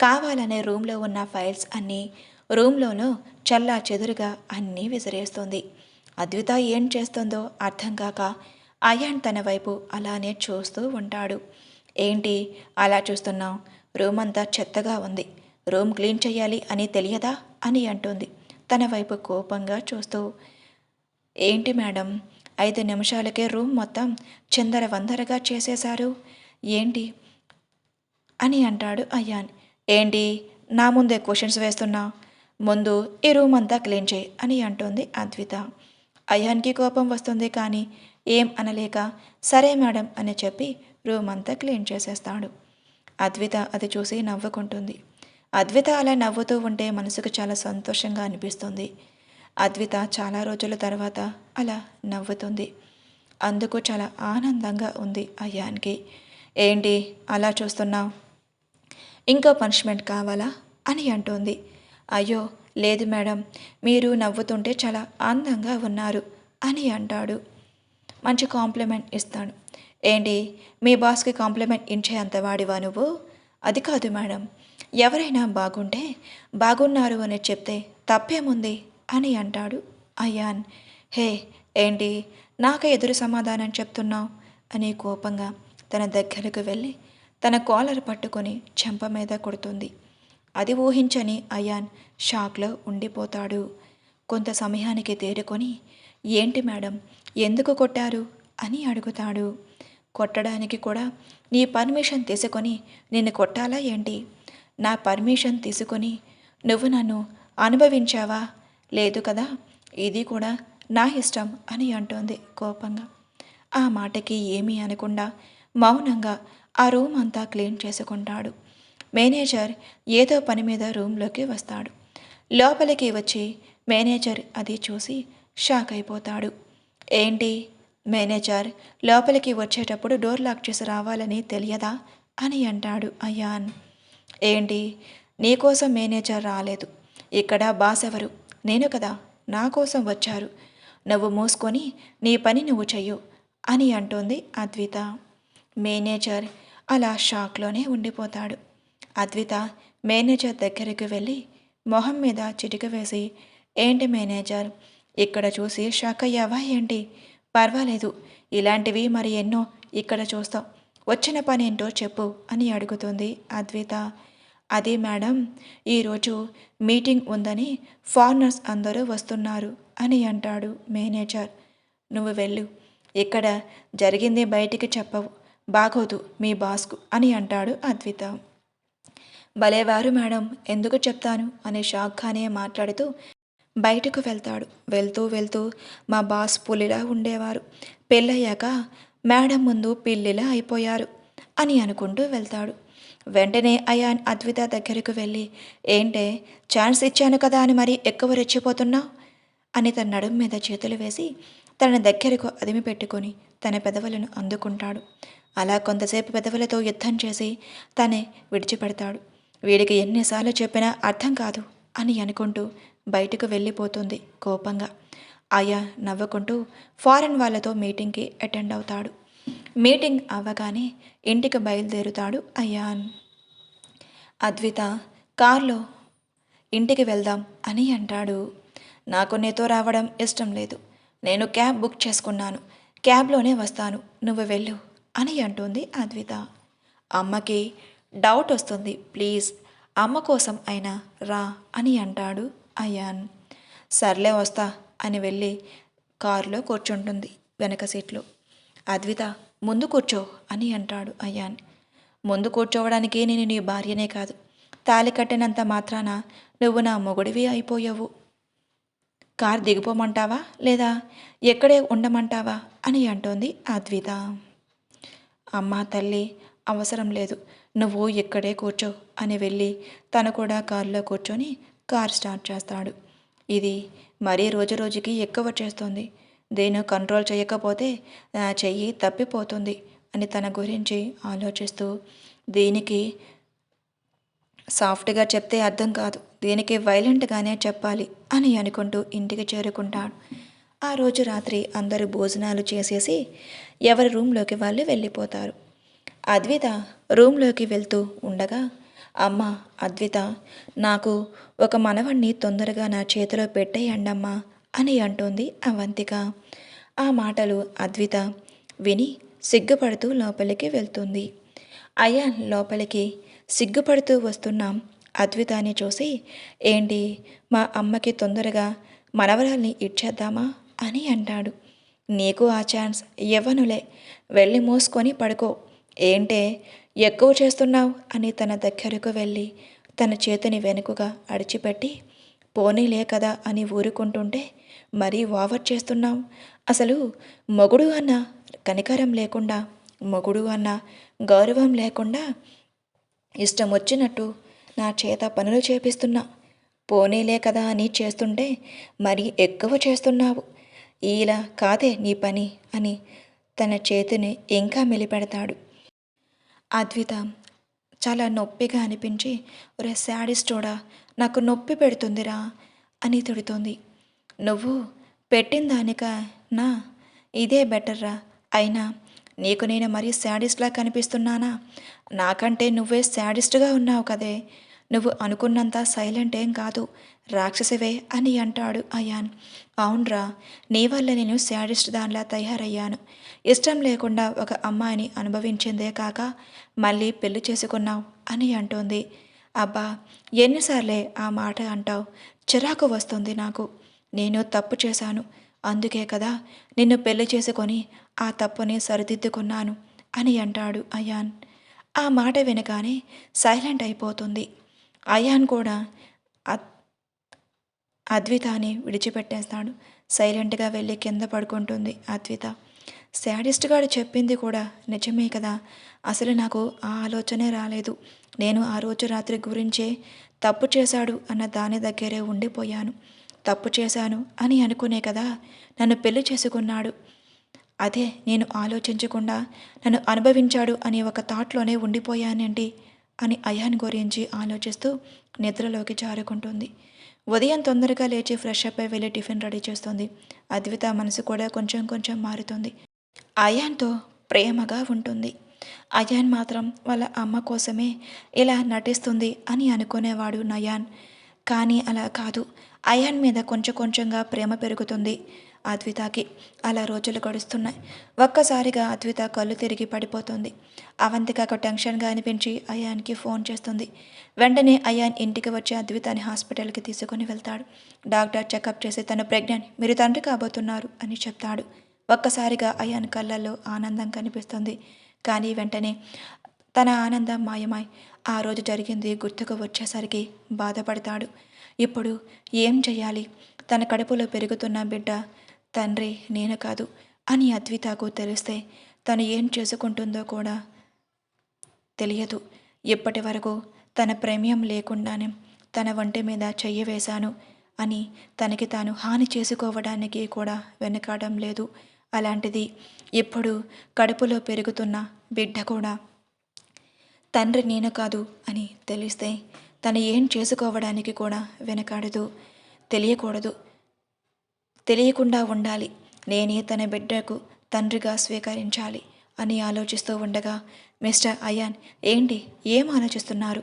కావాలనే రూమ్లో ఉన్న ఫైల్స్ అన్నీ రూమ్లోనూ చల్లా చెదురుగా అన్నీ విసిరేస్తుంది. అద్విత ఏం చేస్తుందో అర్థం కాక అయాన్ తన వైపు అలానే చూస్తూ ఉంటాడు. ఏంటి అలా చూస్తున్నావు, రూమ్ అంతా చెత్తగా ఉంది, రూమ్ క్లీన్ చేయాలి అని తెలియదా అని అంటుంది తన వైపు కోపంగా చూస్తూ. ఏంటి మేడం, 5 నిమిషాలకే రూమ్ మొత్తం చిందరవందరగా చేసేశారు ఏంటి అని అంటాడు అయాన్. ఏంటి నా ముందే క్వశ్చన్స్ వేస్తున్నా, ముందు ఈ రూమ్ అంతా క్లీన్ చేయి అని అంటుంది అద్విత. అయాన్కి కోపం వస్తుంది కానీ ఏం అనలేక సరే మేడం అని చెప్పి రూమ్ అంతా క్లీన్ చేసేస్తాడు. అద్విత అది చూసి నవ్వుకుంటుంది. అద్విత అలా నవ్వుతూ ఉంటే మనసుకు చాలా సంతోషంగా అనిపిస్తుంది. అద్విత చాలా రోజుల తర్వాత అలా నవ్వుతుంది. అందుకు చాలా ఆనందంగా ఉంది అయాన్కి. ఏంటి అలా చూస్తున్నావు, ఇంకో పనిష్మెంట్ కావాలా అని అంటుంది. అయ్యో లేదు మేడం, మీరు నవ్వుతుంటే చాలా అందంగా ఉన్నారు అని అంటాడు. మంచి కాంప్లిమెంట్ ఇస్తాడు. ఏంటి మీ బాస్కి కాంప్లిమెంట్ ఇచ్చే అంత వాడివా నువ్వు, అది కాదు మేడం, ఎవరైనా బాగుంటే బాగున్నారు అని చెప్తే తప్పేముంది అని అంటాడు అయాన్. హే ఏంటి నాకు ఎదురు సమాధానం చెప్తున్నావు అని కోపంగా తన దగ్గరకు వెళ్ళి తన కాలర్ పట్టుకొని చెంప మీద కొడుతుంది. అది ఊహించని అయాన్ షాక్లో ఉండిపోతాడు. కొంత సమయానికి తేరుకొని ఏంటి మేడం ఎందుకు కొట్టారు అని అడుగుతాడు. కొట్టడానికి కూడా నీ పర్మిషన్ తీసుకొని నిన్ను కొట్టాలా ఏంటి? నా పర్మిషన్ తీసుకొని నువ్వు నన్ను అనుభవించావా? లేదు కదా, ఇది కూడా నా ఇష్టం అని అంటోంది కోపంగా. ఆ మాటకి ఏమీ అనకుండా మౌనంగా ఆ రూమ్ అంతా క్లీన్ చేసుకుంటాడు. మేనేజర్ ఏదో పని మీద రూమ్లోకి వస్తాడు. లోపలికి వచ్చి మేనేజర్ అది చూసి షాక్ అయిపోతాడు. ఏంటి మేనేజర్, లోపలికి వచ్చేటప్పుడు డోర్ లాక్ చేసి రావాలని తెలియదా అని అంటాడు అయాన్. ఏంటి, నీకోసం మేనేజర్ రాలేదు, ఇక్కడ బాస్ ఎవరు? నేను కదా, నా కోసం వచ్చారు. నువ్వు మూసుకొని నీ పని నువ్వు చెయ్యు అని అంటోంది అద్విత. మేనేజర్ అలా షాక్లోనే ఉండిపోతాడు. అద్విత మేనేజర్ దగ్గరికి వెళ్ళి మొహం మీద చిటిక వేసి, ఏంటి మేనేజర్, ఇక్కడ చూసి షాక్ అయ్యావా ఏంటి? పర్వాలేదు, ఇలాంటివి మరి ఎన్నో ఇక్కడ చూస్తాం. వచ్చిన పని ఏంటో చెప్పు అని అడుగుతుంది అద్విత. అది మేడం, ఈరోజు మీటింగ్ ఉందని ఫారినర్స్ అందరూ వస్తున్నారు అని అంటాడు మేనేజర్. నువ్వు వెళ్ళు, ఇక్కడ జరిగింది బయటికి చెప్పవు, బాగోదు మీ బాస్కు అని అంటాడు అద్విత. భలేవారు మేడం, ఎందుకు చెప్తాను అని షాక్గానే మాట్లాడుతూ బయటకు వెళ్తాడు. వెళ్తూ వెళ్తూ మా బాస్ పులిలా ఉండేవారు, పెళ్ళయ్యాక మేడం ముందు పిల్లిలా అయిపోయారు అని అనుకుంటూ వెళ్తాడు. వెంటనే అయాన్ అద్విత దగ్గరకు వెళ్ళి, ఏంటే ఛాన్స్ ఇచ్చాను కదా అని మరి ఎక్కువ రెచ్చిపోతున్నావు అని తన నడుం మీద చేతులు వేసి తన దగ్గరకు అదిమి పెట్టుకొని తన పెదవులను అందుకుంటాడు. అలా కొంతసేపు పెదవులతో యుద్ధం చేసి తనే విడిచిపెడతాడు. వీడికి ఎన్నిసార్లు చెప్పినా అర్థం కాదు అని అనుకుంటూ బయటకు వెళ్ళిపోతుంది కోపంగా. అయా నవ్వుకుంటూ ఫారెన్ వాళ్ళతో మీటింగ్కి అటెండ్ అవుతాడు. మీటింగ్ అవ్వగానే ఇంటికి బయలుదేరుతాడు అయాన్. అద్విత కార్లో ఇంటికి వెళ్దాం అని అంటాడు. నాకు నీతో రావడం ఇష్టం లేదు, నేను క్యాబ్ బుక్ చేసుకున్నాను, క్యాబ్లోనే వస్తాను, నువ్వు వెళ్ళు అని అంటుంది అద్విత. అమ్మకి డౌట్ వస్తుంది, ప్లీజ్ అమ్మ కోసం అయినా రా అని అంటాడు అయాన్. సర్లే వస్తా అని వెళ్ళి కారులో కూర్చుంటుంది వెనక సీట్లో. అద్విత ముందు కూర్చో అని అంటాడు అయాన్. ముందు కూర్చోవడానికి నేను నీ భార్యనే కాదు, తాళి కట్టినంత మాత్రాన నువ్వు నా మొగుడివి అయిపోయావు. కార్ దిగిపోమంటావా లేదా ఎక్కడే ఉండమంటావా అని అంటోంది అద్విత. అమ్మా తల్లి, అవసరం లేదు, నువ్వు ఇక్కడే కూర్చో అని వెళ్ళి తను కూడా కారులో కూర్చొని కార్ స్టార్ట్ చేస్తాడు. ఇది మరీ రోజు రోజుకి ఎక్కువ చేస్తుంది, దేని కంట్రోల్ చేయకపోతే నా చెయ్యి తప్పిపోతుంది అని తన గురించి ఆలోచిస్తూ, దీనికి సాఫ్ట్గా చెప్తే అర్థం కాదు, దీనికి వైలెంట్గానే చెప్పాలి అని అనుకుంటూ ఇంటికి చేరుకుంటాడు. ఆ రోజు రాత్రి అందరూ భోజనాలు చేసేసి ఎవరి రూమ్లోకి వాళ్ళు వెళ్ళిపోతారు. అద్విత రూమ్లోకి వెళ్తూ ఉండగా, అమ్మ అద్విత, నాకు ఒక మనవణ్ణి తొందరగా నా చేతిలో పెట్టేయండమ్మా అని అంటోంది అవంతిక. ఆ మాటలు అద్విత విని సిగ్గుపడుతూ లోపలికి వెళ్తుంది. అయాన్ లోపలికి సిగ్గుపడుతూ వస్తున్నాం అద్వితాని చూసి, ఏంటి మా అమ్మకి తొందరగా మనవరాల్ని ఇచ్చేద్దామా అని అంటాడు. నీకు ఆ ఛాన్స్ ఇవ్వనులే, వెళ్ళి మూసుకొని పడుకో, ఏంటే ఎక్కువ చేస్తున్నావు అని తన దగ్గరకు వెళ్ళి తన చేతిని వెనుకగా అడిచిపెట్టి, పోనీలే కదా అని ఊరుకుంటుంటే మరీ ఓవర్ చేస్తున్నావు, అసలు మొగుడు అన్న కనికరం లేకుండా, మొగుడు అన్న గౌరవం లేకుండా ఇష్టం వచ్చినట్టు నా చేత పనులు చేపిస్తున్నా, పోనీలే కదా అని చేస్తుంటే మరీ ఎక్కువ చేస్తున్నావు, ఇలా కాదే నీ పని అని తన చేతిని ఇంకా మెలిపెడతాడు. అద్విత చాలా నొప్పిగా అనిపించి, ఒరే శాడిస్టోడా, నాకు నొప్పి పెడుతుందిరా అని తిడుతోంది. నువ్వు పెట్టిన దానిక నా ఇదే బెటర్రా, అయినా నీకు నేను మరీ శాడిస్ట్లా కనిపిస్తున్నానా? నాకంటే నువ్వే శాడిస్ట్గా ఉన్నావు కదే, నువ్వు అనుకున్నంత సైలెంట్ ఏం కాదు, రాక్షసివే అని అంటాడు అయాన్. అవునరా, నీ వల్ల నేను శాడిస్ట్ దానిలా తయారయ్యాను, ఇష్టం లేకుండా ఒక అమ్మాయిని అనుభవించిందే కాక మళ్ళీ పెళ్లి చేసుకున్నావు అని అంటోంది. అబ్బా, ఎన్నిసార్లే ఆ మాట అంటావు, చిరాకు వస్తుంది నాకు, నేను తప్పు చేశాను, అందుకే కదా నిన్ను పెళ్లి చేసుకొని ఆ తప్పుని సరిదిద్దుకున్నాను అని అంటాడు అయాన్. ఆ మాట వినగానే సైలెంట్ అయిపోతుంది. అయాన్ కూడా అద్వితాని విడిచిపెట్టేస్తాడు. సైలెంట్గా వెళ్ళి కింద పడుకుంటుంది అద్విత. శాడిస్ట్ గాడు చెప్పింది కూడా నిజమే కదా. అసలు నాకు ఆ ఆలోచనే రాలేదు. నేను ఆ రోజు రాత్రి గురించే తప్పు చేశాడు అన్న దాని దగ్గరే ఉండిపోయాను. తప్పు చేశాను అని అనుకునే కదా నన్ను పెళ్లి చేసుకున్నాడు. అదే నేను ఆలోచించకుండా నన్ను అనుభవించాడు అని ఒక థాట్లోనే ఉండిపోయానండి అని అయాన్ గురించి ఆలోచిస్తూ నిద్రలోకి జారుకుంటుంది. ఉదయం తొందరగా లేచి ఫ్రెష్ అప్ అయి వెళ్ళి టిఫిన్ రెడీ చేస్తుంది. అద్విత మనసు కూడా కొంచెం కొంచెం మారుతుంది. అయాన్తో ప్రేమగా ఉంటుంది. అయాన్ మాత్రం వాళ్ళ అమ్మ కోసమే ఇలా నటిస్తుంది అని అనుకునేవాడు నయాన్. కానీ అలా కాదు. అయాన్ మీద కొంచెం కొంచెంగా ప్రేమ పెరుగుతుంది అద్వితకి. అలా రోజులు గడుస్తున్నాయి. ఒక్కసారిగా అద్విత కళ్ళు తిరిగి పడిపోతుంది. అవంతికకు టెన్షన్గా అనిపించి అయాన్కి ఫోన్ చేస్తుంది. వెంటనే అయాన్ ఇంటికి వచ్చి అద్వితాని హాస్పిటల్కి తీసుకుని వెళ్తాడు. డాక్టర్ చెకప్ చేసి తను ప్రెగ్నెంట్, మీరు తండ్రి కాబోతున్నారు అని చెప్తాడు. ఒక్కసారిగా అయాన్ కళ్ళల్లో ఆనందం కనిపిస్తుంది. కానీ వెంటనే తన ఆనందం మాయమై ఆ రోజు జరిగింది గుర్తుకు వచ్చేసరికి బాధపడతాడు. ఇప్పుడు ఏం చెయ్యాలి? తన కడుపులో పెరుగుతున్న బిడ్డ తండ్రి నేను కాదు అని అద్వితకు తెలిస్తే తను ఏం చేసుకుంటుందో కూడా తెలియదు. ఇప్పటి వరకు తన ప్రమేయం లేకుండానే తన ఒంటి మీద చెయ్యి వేశాను అని తనకి తాను హాని చేసుకోవడానికి కూడా వెనకాడడం లేదు. అలాంటిది ఇప్పుడు కడుపులో పెరుగుతున్న బిడ్డ కూడా తండ్రి నేను కాదు అని తెలిస్తే తను ఏం చేసుకోవడానికి కూడా వెనకాడదు. తెలియకూడదు, తెలియకుండా ఉండాలి. నేనే తన బిడ్డకు తండ్రిగా స్వీకరించాలి అని ఆలోచిస్తూ ఉండగా, మిస్టర్ అయాన్, ఏంటి ఏం ఆలోచిస్తున్నారు?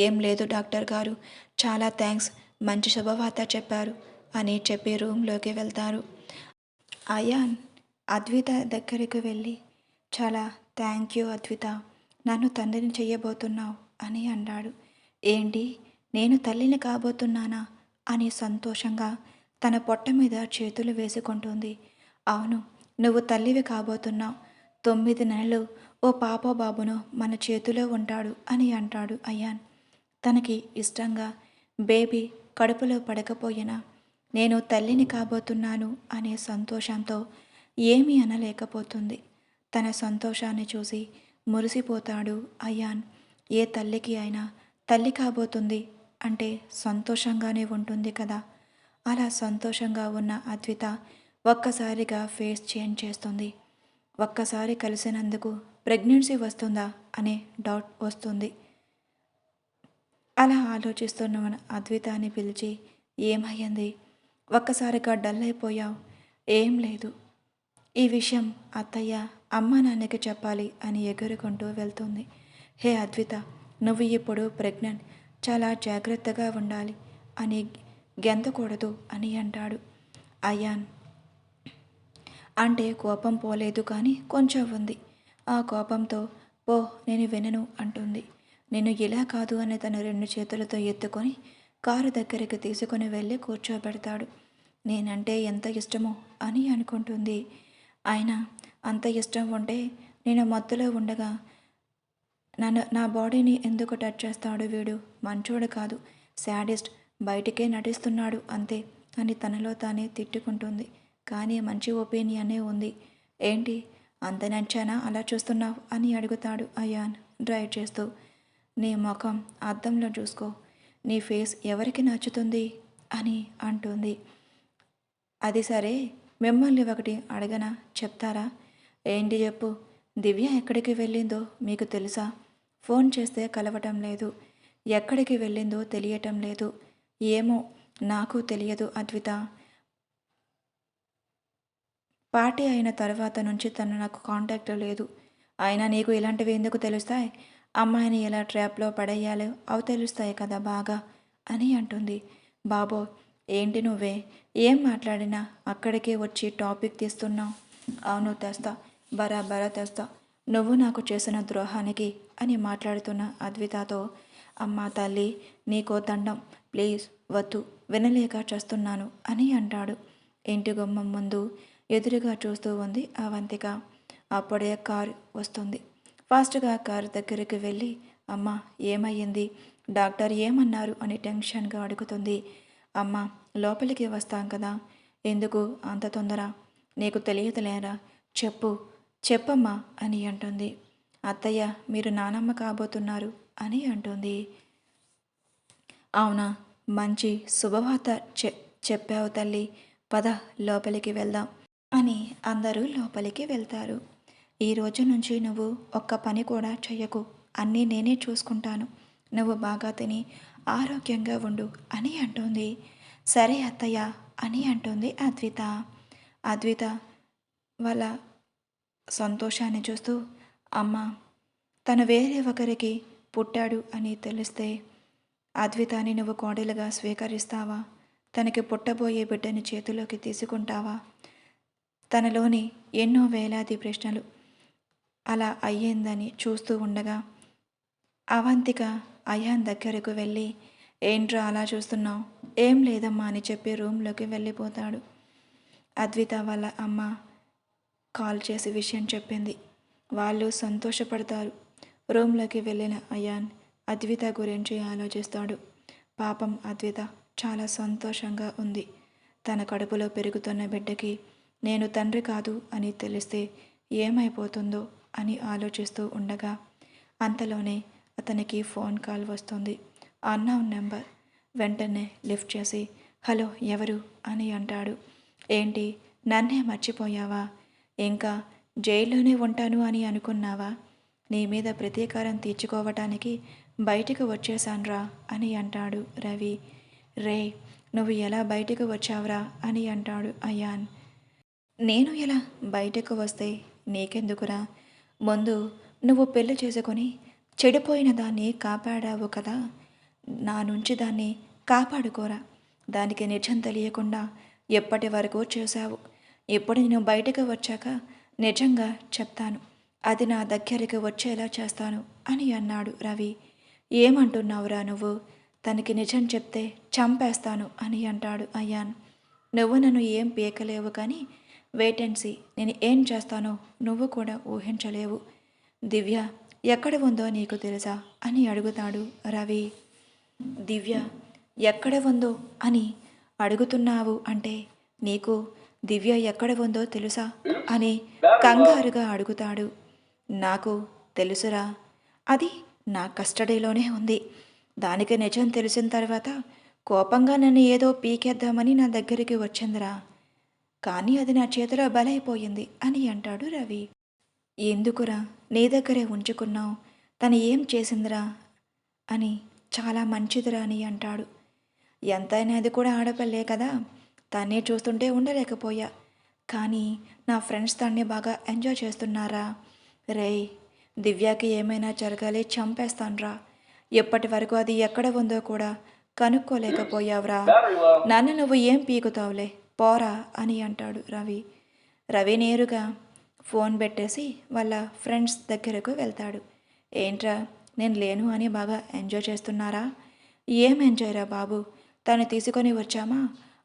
ఏం లేదు డాక్టర్ గారు, చాలా థ్యాంక్స్, మంచి శుభవార్త చెప్పారు అని చెప్పి రూమ్లోకి వెళ్తారు. అయాన్ అద్విత దగ్గరికి వెళ్ళి, చాలా థ్యాంక్ యూ అద్విత, నన్ను తండ్రిని చెయ్యబోతున్నావు అని అన్నాడు. ఏంటి, నేను తల్లిని కాబోతున్నానా అని సంతోషంగా తన పొట్ట మీద చేతులు వేసుకుంటుంది. అవును, నువ్వు తల్లివి కాబోతున్నావు. 9 నెలలు ఓ పాప బాబును మన చేతిలో ఉంటాడు అని అంటాడు అయాన్. తనకి ఇష్టంగా బేబీ కడుపులో పడకపోయినా నేను తల్లిని కాబోతున్నాను అనే సంతోషంతో ఏమీ అనలేకపోతుంది. తన సంతోషాన్ని చూసి మురిసిపోతాడు అయాన్. ఏ తల్లికి అయినా తల్లి కాబోతుంది అంటే సంతోషంగానే ఉంటుంది కదా. అలా సంతోషంగా ఉన్న అద్విత ఒక్కసారిగా ఫేస్ చేంజ్ చేస్తుంది. ఒక్కసారి కలిసినందుకు ప్రెగ్నెన్సీ వస్తుందా అనే డౌట్ వస్తుంది. అలా ఆలోచిస్తున్న అద్వితాని పిలిచి, ఏమయ్యింది, ఒక్కసారిగా డల్ అయిపోయావు? ఏం లేదు, ఈ విషయం అత్తయ్య అమ్మ నాన్నకి చెప్పాలి అని ఎగురుకుంటూ వెళ్తుంది. హే అద్విత, నువ్వు ఇప్పుడు ప్రెగ్నెంట్, చాలా జాగ్రత్తగా ఉండాలి అని గెంతకూడదు అని అంటాడు అయాన్. అంటే కోపం పోలేదు కానీ కొంచెం ఉంది. ఆ కోపంతో పో, నేను వినను అంటుంది. నేను ఇలా కాదు అని తన 2 చేతులతో ఎత్తుకొని కారు దగ్గరికి తీసుకొని వెళ్ళి కూర్చోబెడతాడు. నేనంటే ఎంత ఇష్టమో అని అనుకుంటుంది. అయినా అంత ఇష్టం ఉంటే నేను మత్తులో ఉండగా నా బాడీని ఎందుకు టచ్ చేస్తాడు వీడు? మంచోడు కాదు, శాడిస్ట్, బయటికే నటిస్తున్నాడు అంతే అని తనలో తానే తిట్టుకుంటుంది. కానీ మంచి ఒపీనియనే ఉంది. ఏంటి, అంత నచ్చానా అలా చూస్తున్నావు అని అడుగుతాడు అయాన్ డ్రైవ్ చేస్తూ. నీ ముఖం అద్దంలో చూసుకో, నీ ఫేస్ ఎవరికి నచ్చుతుంది అని అంటుంది. అది సరే, మిమ్మల్ని ఒకటి అడగనా, చెప్తారా? ఏంటి చెప్పు. దివ్య ఎక్కడికి వెళ్ళిందో మీకు తెలుసా? ఫోన్ చేస్తే కలవటం లేదు, ఎక్కడికి వెళ్ళిందో తెలియటం లేదు. ఏమో, నాకు తెలియదు అద్విత. పార్టీ అయిన తర్వాత నుంచి తను నాకు కాంటాక్ట్ లేదు. అయినా నీకు ఇలాంటివి ఎందుకు తెలుస్తాయి? అమ్మాయిని ఎలా ట్రాప్లో పడేయాలో అవి తెలుస్తాయి కదా బాగా అని అంటుంది. బాబో, ఏంటి నువ్వే, ఏం మాట్లాడినా అక్కడికే వచ్చి టాపిక్ తీస్తున్నావు. అవును తెస్తా, బరాబరా తెస్తా, నువ్వు నాకు చేసిన ద్రోహానికి అని మాట్లాడుతున్న అద్వితతో, అమ్మా తల్లి నీకో దండం, ప్లీజ్ వద్దు, వినలేక చేస్తున్నాను అని అంటాడు. ఇంటి గుమ్మం ముందు ఎదురుగా చూస్తూ ఉంది అవంతిక. అప్పుడే కారు వస్తుంది. ఫాస్ట్గా కారు దగ్గరికి వెళ్ళి, అమ్మ ఏమయ్యింది, డాక్టర్ ఏమన్నారు అని టెన్షన్గా అడుగుతుంది. అమ్మ లోపలికి వస్తాం కదా, ఎందుకు అంత తొందర, నీకు తెలియదులేరా, చెప్పు చెప్పమ్మా అని అంటుంది. అత్తయ్య మీరు నానమ్మ కాబోతున్నారు అని అంటుంది. అవునా, మంచి శుభవార్త చెప్పావు తల్లి, పద లోపలికి వెళ్దాం అని అందరూ లోపలికి వెళ్తారు. ఈ రోజు నుంచి నువ్వు ఒక్క పని కూడా చెయ్యకు, అన్నీ నేనే చూసుకుంటాను, నువ్వు బాగా తిని ఆరోగ్యంగా ఉండు అని అంటుంది. సరే అత్తయ్య అని అంటుంది అద్విత. అద్విత వాళ్ళ సంతోషాన్ని చూస్తూ, అమ్మ తను వేరే ఒకరికి పుట్టాడు అని తెలిస్తే అద్వితాని నువ్వు కోడలుగా స్వీకరిస్తావా, తనకి పుట్టబోయే బిడ్డని చేతిలోకి తీసుకుంటావా, తనలోని ఎన్నో వేలాది ప్రశ్నలు అలా అయ్యిందని చూస్తూ ఉండగా అవంతిక అయాన్ దగ్గరకు వెళ్ళి, ఏంట్రా అలా చూస్తున్నావు, ఏం లేదమ్మా అని చెప్పి రూమ్లోకి వెళ్ళిపోతాడు. అద్విత వాళ్ళ అమ్మ కాల్ చేసి విషయం చెప్పింది. వాళ్ళు సంతోషపడతారు. రూమ్లోకి వెళ్ళిన అయాన్ అద్విత గురించి ఆలోచిస్తాడు. పాపం అద్విత చాలా సంతోషంగా ఉంది. తన కడుపులో పెరుగుతున్న బిడ్డకి నేను తండ్రి కాదు అని తెలిస్తే ఏమైపోతుందో అని ఆలోచిస్తూ ఉండగా అంతలోనే అతనికి ఫోన్ కాల్ వస్తుంది. Unknown number. వెంటనే లిఫ్ట్ చేసి, హలో ఎవరు అని అంటాడు. ఏంటి నన్నే మర్చిపోయావా, ఇంకా జైల్లోనే ఉంటాను అని అనుకున్నావా, నీ మీద ప్రతీకారం తీర్చుకోవటానికి బయటికి వచ్చేసాన్రా అని అంటాడు రవి. రే నువ్వు ఎలా బయటకు వచ్చావురా అని అంటాడు అయాన్. నేను ఎలా బయటకు వస్తే నీకెందుకురా, ముందు నువ్వు పెళ్లి చేసుకొని చెడిపోయిన దాన్ని కాపాడావు కదా, నా నుంచి దాన్ని కాపాడుకోరా, దానికి నిజం తెలియకుండా ఎప్పటి వరకు చేశావు, ఇప్పుడు నేను బయటకు వచ్చాక నిజంగా చెప్తాను, అది నా దగ్గరికి వచ్చేలా చేస్తాను అని అన్నాడు రవి. ఏమంటున్నావురా నువ్వు, తనకి నిజం చెప్తే చంపేస్తాను అని అంటాడు అయాన్. నువ్వు నన్ను ఏం పీకలేవు కానీ వెయిట్ అండ్ సీ, నేను ఏం చేస్తానో నువ్వు కూడా ఊహించలేవు. దివ్య ఎక్కడ ఉందో నీకు తెలుసా అని అడుగుతాడు రవి. దివ్య ఎక్కడ ఉందో అని అడుగుతున్నావు అంటే నీకు దివ్య ఎక్కడ ఉందో తెలుసా అని కంగారుగా అడుగుతాడు. నాకు తెలుసురా, అది నా కస్టడీలోనే ఉంది, దానికి నిజం తెలిసిన తర్వాత కోపంగా నన్ను ఏదో పీకేద్దామని నా దగ్గరికి వచ్చిందిరా, కానీ అది నా చేతిలో బలైపోయింది అని అంటాడు రవి. ఎందుకురా నీ దగ్గరే ఉంచుకున్నావు, తను ఏం చేసిందిరా అని, చాలా మంచిదిరా అని అంటాడు. ఎంతైనా అది కూడా ఆడపిల్లే కదా, తన్నే చూస్తుంటే ఉండలేకపోయా, కానీ నా ఫ్రెండ్స్ తన్ని బాగా ఎంజాయ్ చేస్తున్నారా, రేయ్ దివ్యకి ఏమైనా జరగాలి చంపేస్తాన్రా, ఎప్పటి వరకు అది ఎక్కడ ఉందో కూడా కనుక్కోలేకపోయావురా, నన్ను నువ్వు ఏం పీకుతావులే పోరా అని అంటాడు రవి. రవి నేరుగా ఫోన్ పెట్టేసి వాళ్ళ ఫ్రెండ్స్ దగ్గరకు వెళ్తాడు. ఏంట్రా నేను లేను అని బాగా ఎంజాయ్ చేస్తున్నారా, ఏం ఎంజాయ్ రా బాబు, తను తీసుకొని వచ్చామా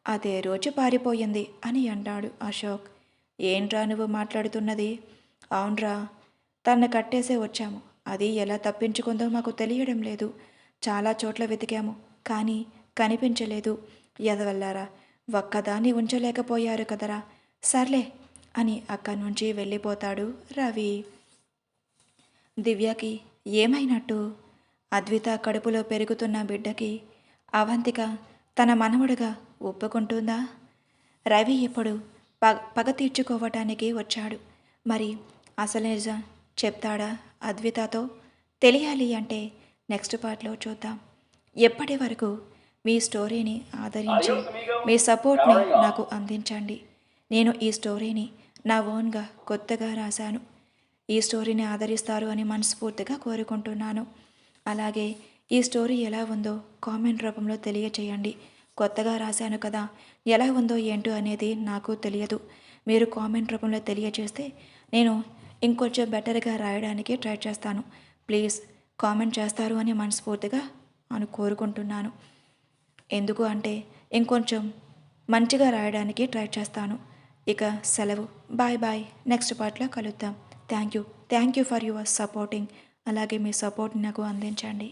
అదే రోజు పారిపోయింది అని అంటాడు అశోక్. ఏంట్రా నువ్వు మాట్లాడుతున్నది, అవునరా తన్ని కట్టేసే వచ్చాము, అది ఎలా తప్పించుకుందో మాకు తెలియడం లేదు, చాలా చోట్ల వెతికాము కానీ కనిపించలేదు, ఎదవల్లారా ఒక్కదాన్ని ఉంచలేకపోయారు కదరా, సర్లే అని అక్కడి నుంచి వెళ్ళిపోతాడు రవి. దివ్యకి ఏమైనట్టు, అద్విత కడుపులో పెరుగుతున్న బిడ్డకి అవంతిక తన మనవడుగా ఒప్పుకుంటుందా, రవి ఇప్పుడు పగ తీర్చుకోవటానికి వచ్చాడు, మరి అసలు నిజం చెప్తాడా అద్వితతో, తెలియాలి అంటే నెక్స్ట్ పార్ట్లో చూద్దాం. ఎప్పటి వరకు మీ స్టోరీని ఆదరించి మీ సపోర్ట్ని నాకు అందించండి. నేను ఈ స్టోరీని నా ఓన్గా కొత్తగా రాశాను, ఈ స్టోరీని ఆదరిస్తారు అని మనస్ఫూర్తిగా కోరుకుంటున్నాను. అలాగే ఈ స్టోరీ ఎలా ఉందో కామెంట్ రూపంలో తెలియచేయండి. కొత్తగా రాశాను కదా, ఎలా ఉందో ఏంటో అనేది నాకు తెలియదు, మీరు కామెంట్ రూపంలో తెలియచేస్తే నేను ఇంకొంచెం బెటర్గా రాయడానికి ట్రై చేస్తాను. ప్లీజ్ కామెంట్ చేస్తారు అని మనస్ఫూర్తిగా కోరుకుంటున్నాను. ఎందుకు అంటే ఇంకొంచెం మంచిగా రాయడానికి ట్రై చేస్తాను. ఇక సెలవు, బాయ్ బాయ్, నెక్స్ట్ పార్ట్లో కలుద్దాం. Thank you for your supporting. అలాగే మీ సపోర్ట్ నాకు అందించండి.